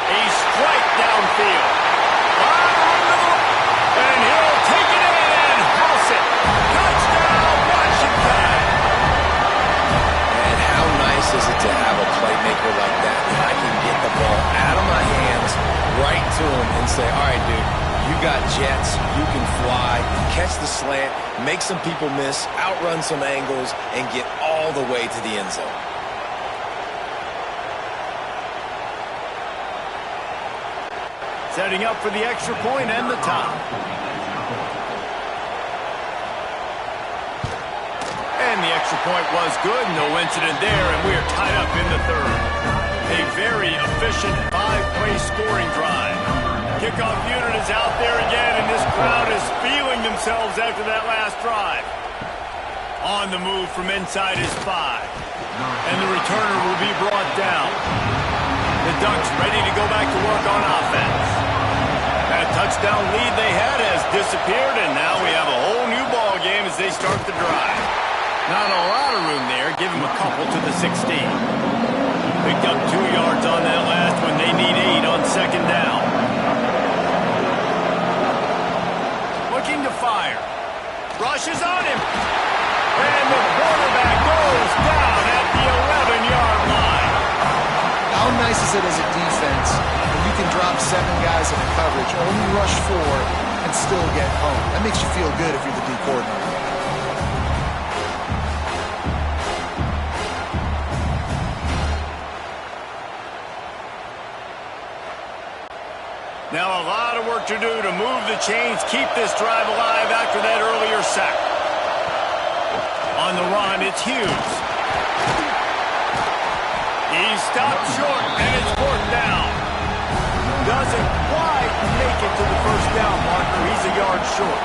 A strike downfield. And he'll take it in and house it. Touchdown, Washington. And how nice is it to have a playmaker like that? I can get the ball out of my hands, right to him, and say, all right, dude, you got jets, you can fly, catch the slant, make some people miss, outrun some angles, and get all the way to the end zone. Setting up for the extra point and the top. And the extra point was good. No incident there, and we are tied up in the 3rd. A very efficient 5-play scoring drive. Kickoff unit is out there again, and this crowd is feeling themselves after that last drive. On the move from inside his 5. And the returner will be brought down. The Ducks ready to go back to work on offense. That touchdown lead they had has disappeared, and now we have a whole new ball game as they start the drive. Not a lot of room there. Give him a couple to the 16. Picked up 2 yards on that last one. They need 8 on 2nd down. Looking to fire. Rushes on him. And the quarterback goes down at the 11-yard line. How nice is it as a defense when you can drop 7 guys in coverage, only rush 4, and still get home? That makes you feel good if you're the D coordinator. Now a lot of work to do to move the chains, keep this drive alive after that earlier sack. On the run, it's Hughes. He's stopped short, and it's 4th down. Doesn't quite make it to the first down marker. He's a yard short.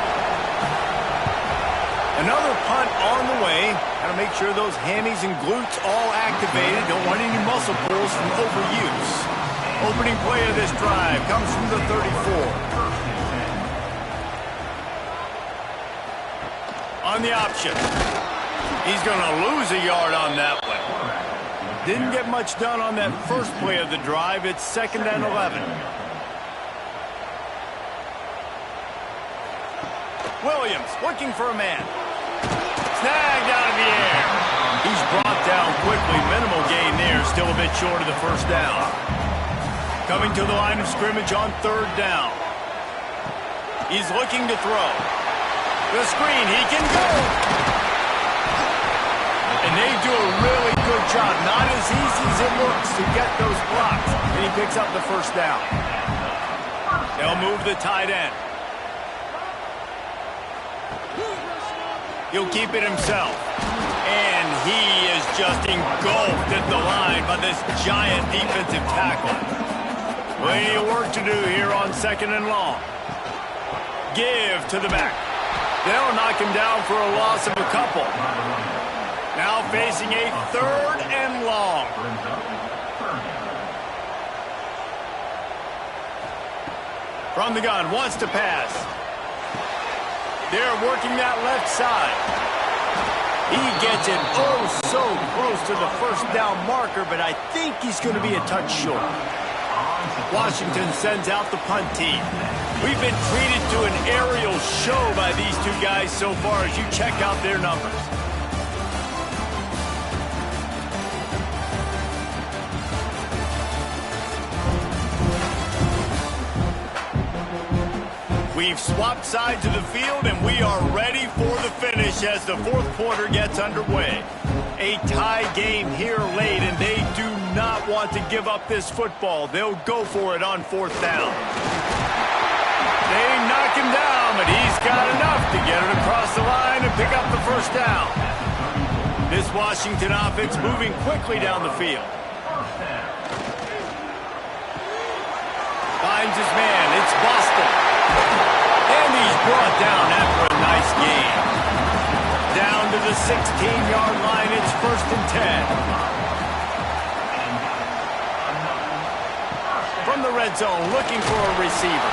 Another punt on the way. Got to make sure those hammies and glutes all activated. Don't want any muscle pulls from overuse. Opening play of this drive comes from the 34. On the option. He's going to lose a yard on that one. Didn't get much done on that first play of the drive. It's 2nd and 11. Williams looking for a man. Snagged out of the air. He's brought down quickly. Minimal gain there. Still a bit short of the first down. Coming to the line of scrimmage on 3rd down. He's looking to throw. The screen, he can go. And they do a really good job. Not as easy as it looks to get those blocks. And he picks up the first down. They'll move the tight end. He'll keep it himself. And he is just engulfed at the line by this giant defensive tackle. Plenty of work to do here on 2nd and long. Give to the back. They'll knock him down for a loss of a couple. Now facing a 3rd and long. From the gun, wants to pass. They're working that left side. He gets it oh so close to the first down marker, but I think he's going to be a touch short. Washington sends out the punt team. We've been treated to an aerial show by these 2 guys so far as you check out their numbers. We've swapped sides of the field, and we are ready for the finish as the 4th quarter gets underway. A tie game here late, and they do not want to give up this football. They'll go for it on 4th down. They knock him down, but he's got enough to get it across the line and pick up the 1st down. This Washington offense moving quickly down the field. Finds his man. It's Boston. And he's brought down after a nice gain. Down to the 16-yard line. It's 1st and 10. From the red zone, looking for a receiver.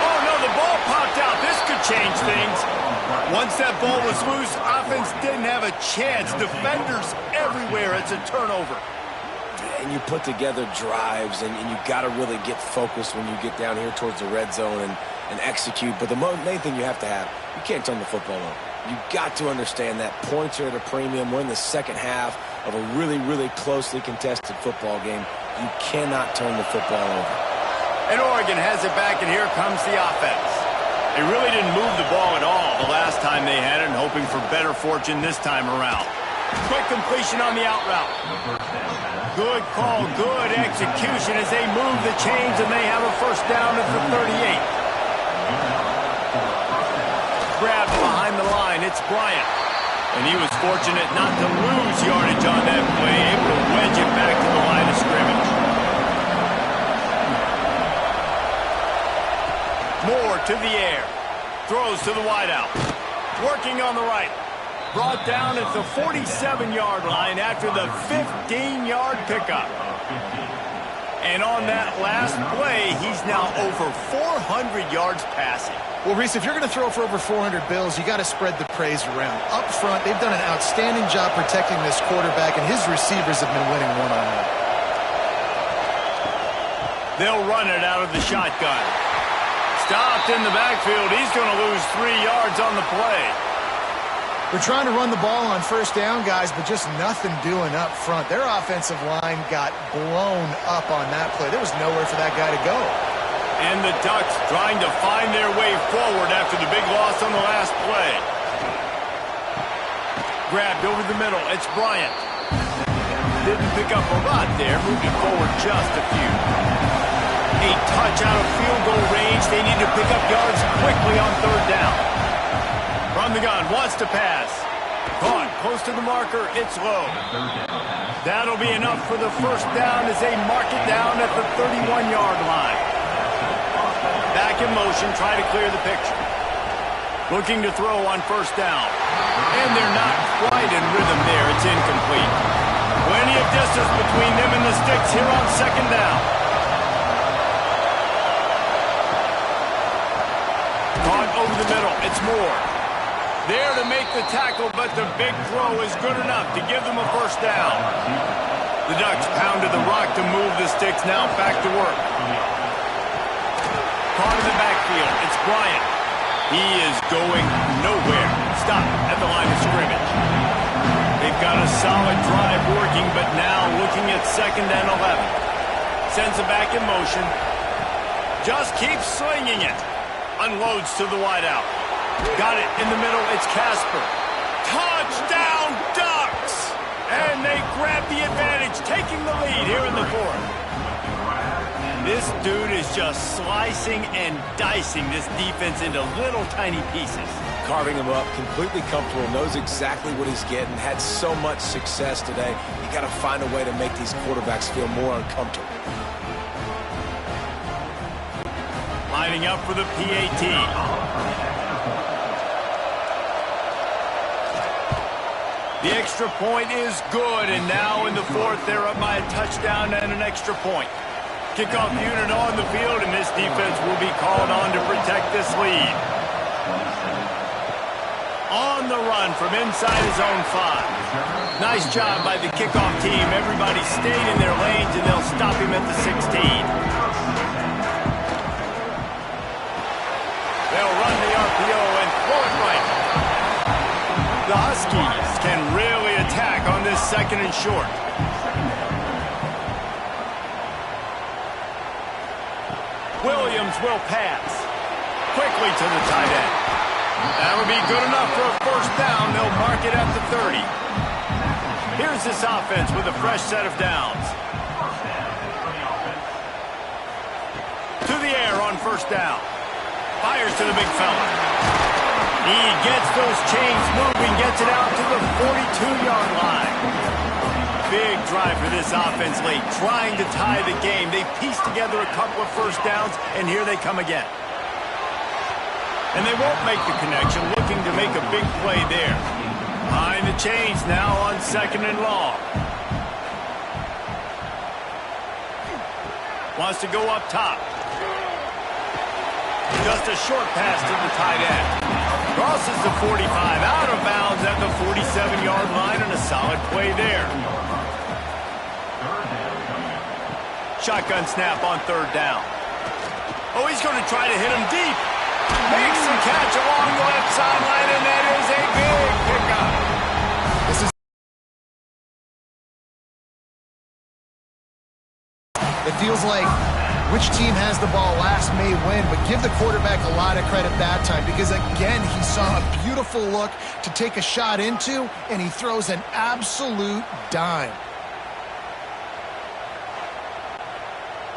Oh, no, the ball popped out. This could change things. Once that ball was loose, offense didn't have a chance. Defenders everywhere. It's a turnover. And you put together drives, and you got to really get focused when you get down here towards the red zone and execute. But the main thing you have to have, you can't turn the football over. You got to understand that points are at a premium. We're in the second half of a really, really closely contested football game. You cannot turn the football over. And Oregon has it back, and here comes the offense. They really didn't move the ball at all the last time they had it, and hoping for better fortune this time around. Quick completion on the out route. Good call, good execution as they move the chains, and they have a 1st down at the 38. Grabbed behind the line, it's Bryant. And he was fortunate not to lose yardage on that play, able to wedge it back to the line of scrimmage. Moore to the air. Throws to the wideout. Working on the right. Brought down at the 47-yard line after the 15-yard pickup. And on that last play, he's now over 400 yards passing. Well, Reese, if you're going to throw for over 400 bills, you got to spread the praise around. Up front, they've done an outstanding job protecting this quarterback, and his receivers have been winning one-on-one. They'll run it out of the shotgun. Stopped in the backfield. He's going to lose 3 yards on the play. They're trying to run the ball on 1st down, guys, but just nothing doing up front. Their offensive line got blown up on that play. There was nowhere for that guy to go. And the Ducks trying to find their way forward after the big loss on the last play. Grabbed over the middle. It's Bryant. Didn't pick up a lot there. Moved it forward just a few. A touch out of field goal range. They need to pick up yards quickly on 3rd down. From the gun, wants to pass. Caught close to the marker. It's low. That'll be enough for the 1st down as they mark it down at the 31-yard line. Back in motion, try to clear the picture. Looking to throw on 1st down. And they're not quite in rhythm there. It's incomplete. Plenty of distance between them and the sticks here on 2nd down. Caught over the middle. It's Moore. There to make the tackle, but the big throw is good enough to give them a 1st down. The Ducks pounded the rock to move the sticks, now back to work. Caught in the backfield. It's Bryant. He is going nowhere. Stop at the line of scrimmage. They've got a solid drive working, but now looking at 2nd and 11. Sends it back in motion. Just keeps slinging it. Unloads to the wideout. Got it in the middle. It's Casper. Touchdown, Ducks! And they grab the advantage, taking the lead here in the 4th. This dude is just slicing and dicing this defense into little tiny pieces. Carving him up, completely comfortable, knows exactly what he's getting, had so much success today. You got to find a way to make these quarterbacks feel more uncomfortable. Lining up for the PAT. The extra point is good, and now in the 4th, they're up by a touchdown and an extra point. Kickoff unit on the field, and this defense will be called on to protect this lead. On the run from inside his own 5. Nice job by the kickoff team. Everybody stayed in their lanes, and they'll stop him at the 16. They'll run the RPO and throw it right. The Huskies can really attack on this 2nd and short. Williams will pass. Quickly to the tight end. That would be good enough for a 1st down. They'll mark it at the 30. Here's this offense with a fresh set of downs. first down. Fires to the big fella. He gets those chains moving, gets it out to the 42-yard line. Big drive for this offense late, trying to tie the game. They pieced together a couple of first downs, and here they come again. And they won't make the connection, looking to make a big play there. Behind the chains now on 2nd and long. Wants to go up top. Just a short pass to the tight end. Crosses the 45, out of bounds at the 47-yard line, and a solid play there. Shotgun snap on 3rd down. Oh, he's going to try to hit him deep. Makes the catch along the left sideline, and that is a big pickup. It feels like which team has the ball last may win, but give the quarterback a lot of credit that time because, again, he saw a beautiful look to take a shot into, and he throws an absolute dime.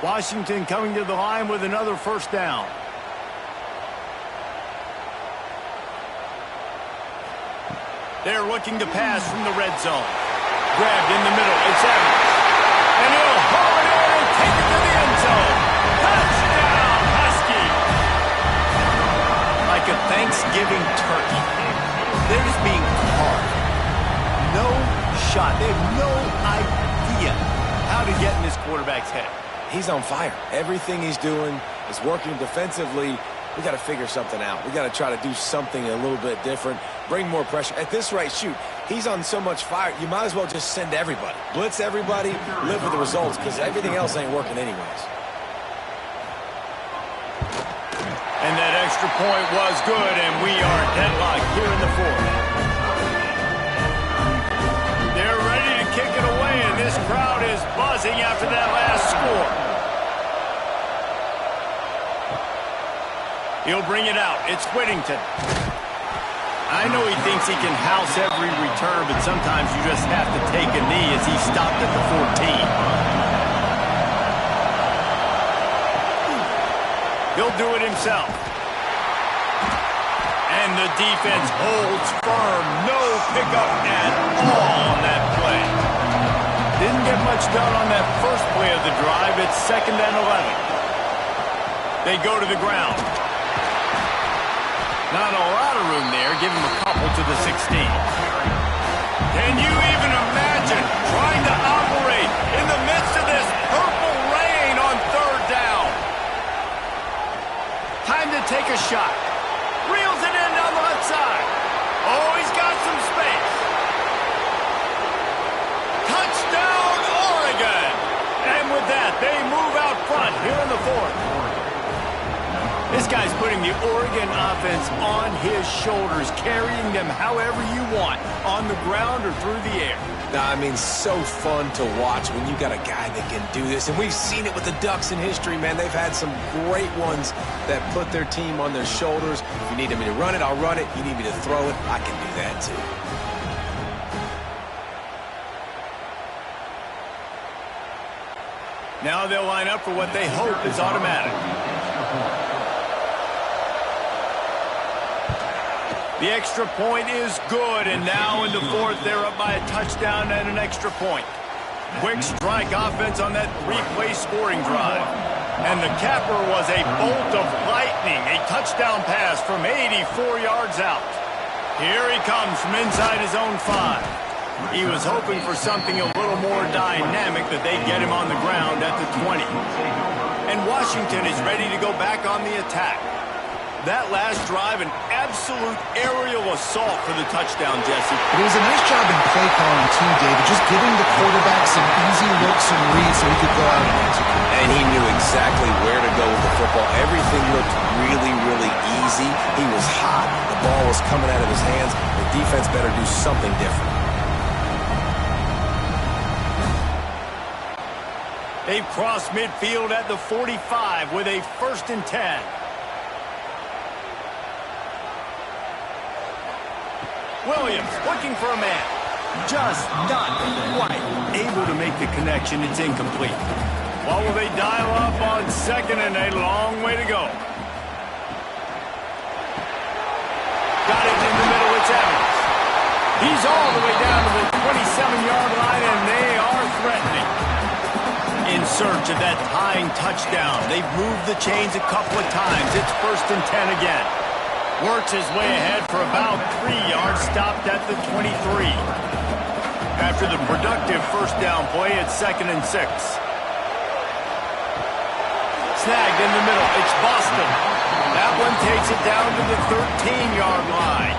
Washington coming to the line with another first down. They're looking to pass from the red zone. Grabbed in the middle. It's Evans. And he'll haul it in and take it to the end zone. Touchdown, Huskies! Like a Thanksgiving turkey. They're just being carved. No shot. They have no idea how to get in this quarterback's head. He's on fire. Everything he's doing is working defensively. We got to figure something out. We got to try to do something a little bit different, bring more pressure. At this rate, shoot, he's on so much fire, you might as well just send everybody. Blitz everybody, live with the results, because everything else ain't working anyways. And that extra point was good, and we are deadlocked here in the 4th. They're ready to kick it away, and this crowd is buzzing after that last score. He'll bring it out. It's Whittington. I know he thinks he can house every return, but sometimes you just have to take a knee as he stopped at the 14. He'll do it himself. And the defense holds firm. No pickup at all on that play. Didn't get much done on that first play of the drive. It's 2nd and 11. They go to the ground. Not a lot of room there. Give him a couple to the 16. Can you even imagine trying to operate in the midst of this purple rain on 3rd down? Time to take a shot. Reels it in down the left side. Oh, he's got some space. Touchdown, Oregon! And with that, they move out front here in the 4th. This guy's putting the Oregon offense on his shoulders, carrying them however you want, on the ground or through the air. I mean, so fun to watch when you got a guy that can do this. And we've seen it with the Ducks in history, man. They've had some great ones that put their team on their shoulders. If you need me to run it, I'll run it. You need me to throw it, I can do that too. Now they'll line up for what they hope is automatic. The extra point is good, and now in the 4th, they're up by a touchdown and an extra point. Quick strike offense on that 3-play scoring drive. And the capper was a bolt of lightning, a touchdown pass from 84 yards out. Here he comes from inside his own 5. He was hoping for something a little more dynamic, that they'd get him on the ground at the 20. And Washington is ready to go back on the attack. That last drive, an absolute aerial assault for the touchdown, Jesse. It was a nice job in play calling, too, David, just giving the quarterback some easy looks and reads so he could go out and execute. And he knew exactly where to go with the football. Everything looked really, really easy. He was hot. The ball was coming out of his hands. The defense better do something different. They've crossed midfield at the 45 with a 1st and 10. Williams looking for a man. Just not quite able to make the connection. It's incomplete. What will they dial up on second and a long way to go? Got it in the middle, it's Evans. He's all the way down to the 27-yard line, and they are threatening. In search of that tying touchdown. They've moved the chains a couple of times. It's 1st and 10 again. Works his way ahead for about 3 yards, stopped at the 23. After the productive first down play, it's 2nd and 6. Snagged in the middle. It's Boston. That one takes it down to the 13-yard line.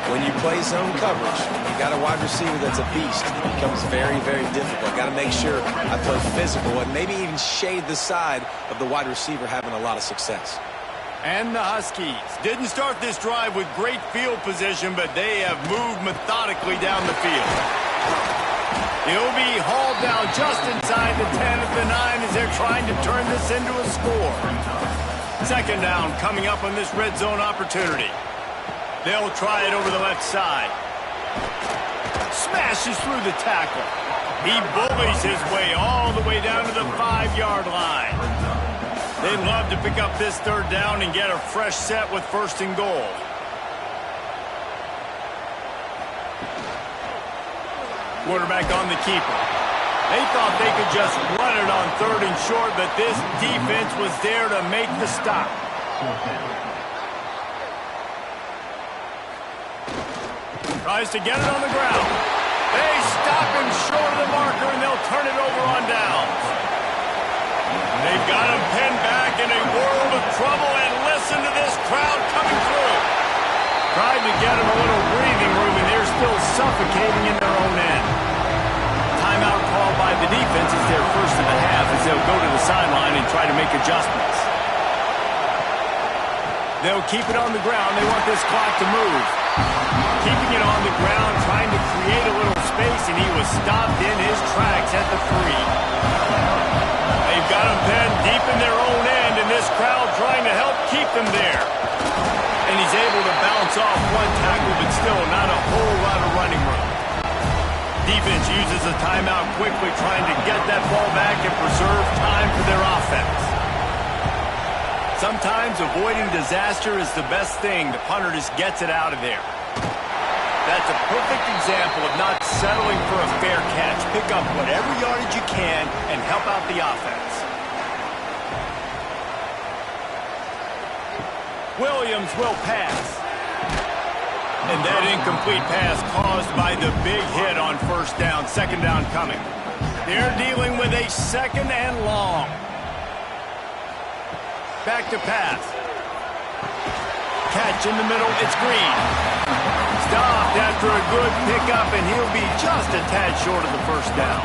When you play zone coverage, you got a wide receiver that's a beast. It becomes very, very difficult. Got to make sure I play physical and maybe even shade the side of the wide receiver having a lot of success. And the Huskies didn't start this drive with great field position, but they have moved methodically down the field. He'll be hauled down just inside the 10 of the 9 as they're trying to turn this into a score. 2nd down coming up on this red zone opportunity. They'll try it over the left side. Smashes through the tackle. He bullies his way all the way down to the 5-yard line. They'd love to pick up this 3rd down and get a fresh set with 1st and goal. Quarterback on the keeper. They thought they could just run it on 3rd and short, but this defense was there to make the stop. Tries to get it on the ground. They stop him short of the marker, and they'll turn it over on downs. They've got him pinned back in a world of trouble, and listen to this crowd coming through. Tried to get him a little breathing room, and they're still suffocating in their own end. Timeout called by the defense is their first of the half as they'll go to the sideline and try to make adjustments. They'll keep it on the ground. They want this clock to move. Keeping it on the ground, trying to create a little space, and he was stopped in his tracks at the 3. They've got him pinned deep in their own end, and this crowd trying to help keep them there. And he's able to bounce off one tackle, but still not a whole lot of running room. Defense uses a timeout quickly, trying to get that ball back and preserve time for their offense. Sometimes avoiding disaster is the best thing. The punter just gets it out of there. That's a perfect example of not settling for a fair catch. Pick up whatever yardage you can and help out the offense. Williams will pass. And that incomplete pass caused by the big hit on 1st down. 2nd down coming. They're dealing with a 2nd and long. Back to pass. Catch in the middle. It's Green. Stopped after a good pickup, and he'll be just a tad short of the 1st down.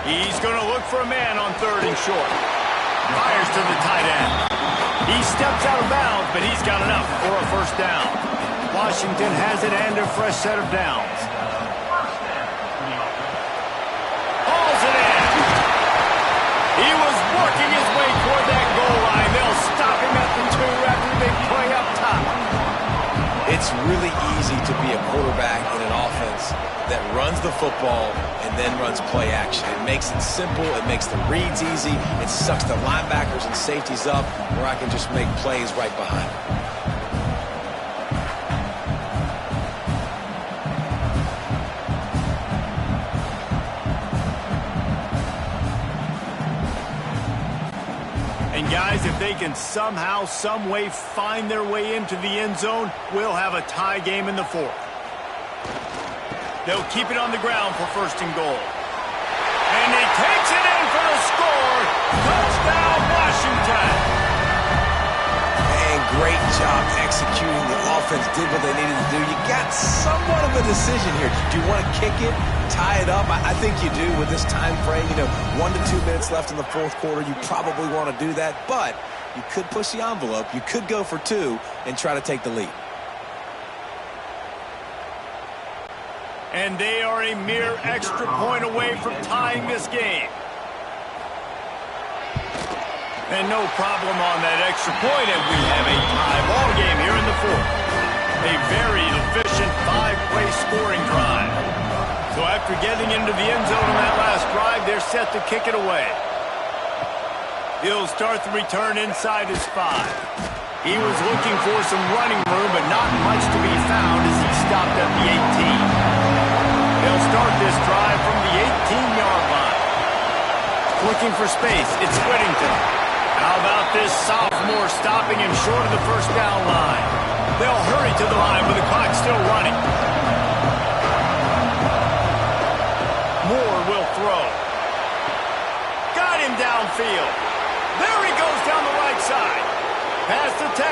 He's going to look for a man on 3rd and short. Fires to the tight end. He steps out of bounds, but he's got enough for a 1st down. Washington has it and a fresh set of downs. Hauls it in. He was working his way toward that goal line. They'll stop him at the 2 after the big play up top. It's really easy to be a quarterback in an offense that runs the football and then runs play action. It makes it simple. It makes the reads easy. It sucks the linebackers and safeties up where I can just make plays right behind them. Guys, if they can somehow, some way find their way into the end zone, we'll have a tie game in the 4th. They'll keep it on the ground for 1st and goal. And he takes it in for the score. Touchdown, Washington. And great job executing. The offense did what they needed to do. You got somewhat of a decision here. Do you want to kick it, tie it up? I think you do with this time frame. 1 to 2 minutes left in the 4th quarter. You probably want to do that, but you could push the envelope. You could go for 2 and try to take the lead. And they are a mere extra point away from tying this game. And no problem on that extra point, and we have a tie ball game here in the 4th. A very efficient 5-play scoring drive. So after getting into the end zone on that last drive, they're set to kick it away. He'll start the return inside his 5. He was looking for some running room, but not much to be found as he stopped at the 18. They'll start this drive from the 18-yard line. Looking for space, it's Whittington. How about this sophomore stopping him short of the first down line? They'll hurry to the line, but the clock's still running. Moore will throw. Got him downfield. There he goes down the right side. Past the 10.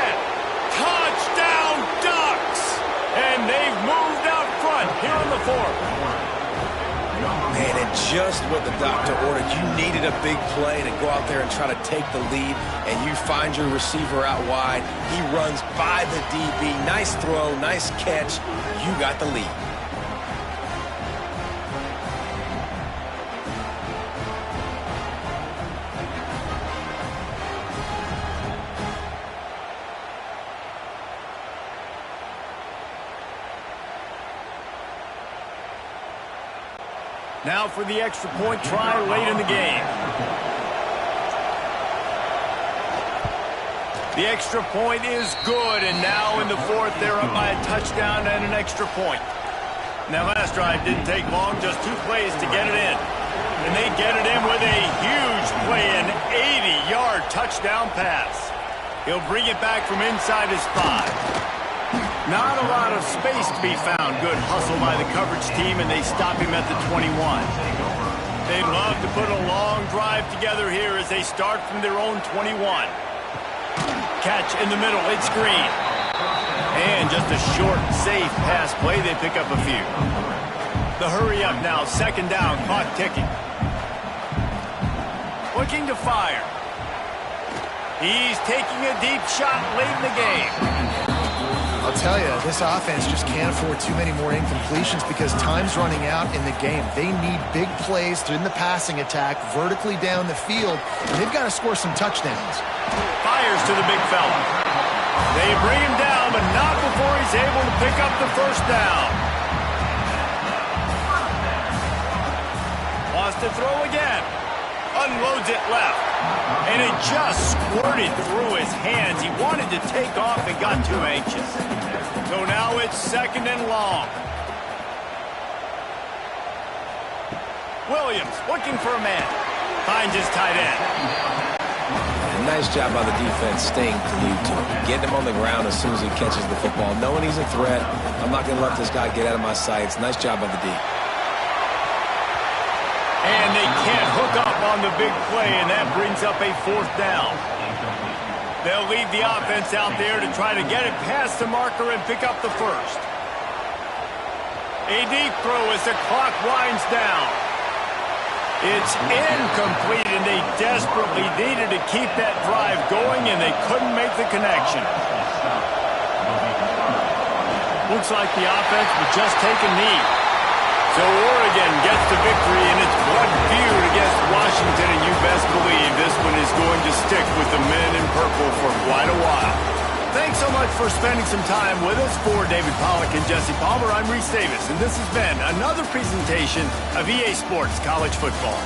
Touchdown, Ducks! And they've moved out front here on the 4th. Man, and just what the doctor ordered. You needed a big play to go out there and try to take the lead, and you find your receiver out wide. He runs by the DB. Nice throw, nice catch. You got the lead. Now for the extra point try late in the game. The extra point is good, and now in the 4th, they're up by a touchdown and an extra point. Now, last drive didn't take long, just 2 plays to get it in. And they get it in with a huge play, an 80-yard touchdown pass. He'll bring it back from inside his 5. Not a lot of space to be found. Good hustle by the coverage team, and they stop him at the 21. They'd love to put a long drive together here as they start from their own 21. Catch in the middle, it's Green. And just a short, safe pass play, they pick up a few. The hurry up now, 2nd down, clock ticking. Looking to fire. He's taking a deep shot late in the game. I'll tell you, this offense just can't afford too many more incompletions because time's running out in the game. They need big plays in the passing attack, vertically down the field, and they've got to score some touchdowns. Fires to the big fella. They bring him down, but not before he's able to pick up the first down. Wants to throw again. Unloads it left. And it just squirted through his hands. He wanted to take off and got too anxious. So now it's 2nd and long. Williams looking for a man. Finds his tight end. Nice job by the defense staying glued to him. Getting him on the ground as soon as he catches the football. Knowing he's a threat, I'm not going to let this guy get out of my sights. Nice job by the D. And they can't hook up on the big play, and that brings up a 4th down. They'll lead the offense out there to try to get it past the marker and pick up the first. A deep throw as the clock winds down. It's incomplete, and they desperately needed to keep that drive going, and they couldn't make the connection. Looks like the offense would just take a knee. So Oregon gets the victory in its blood feud against Washington, and you best believe this one is going to stick with the men in purple for quite a while. Thanks so much for spending some time with us. For David Pollack and Jesse Palmer, I'm Reese Davis, and this has been another presentation of EA Sports College Football.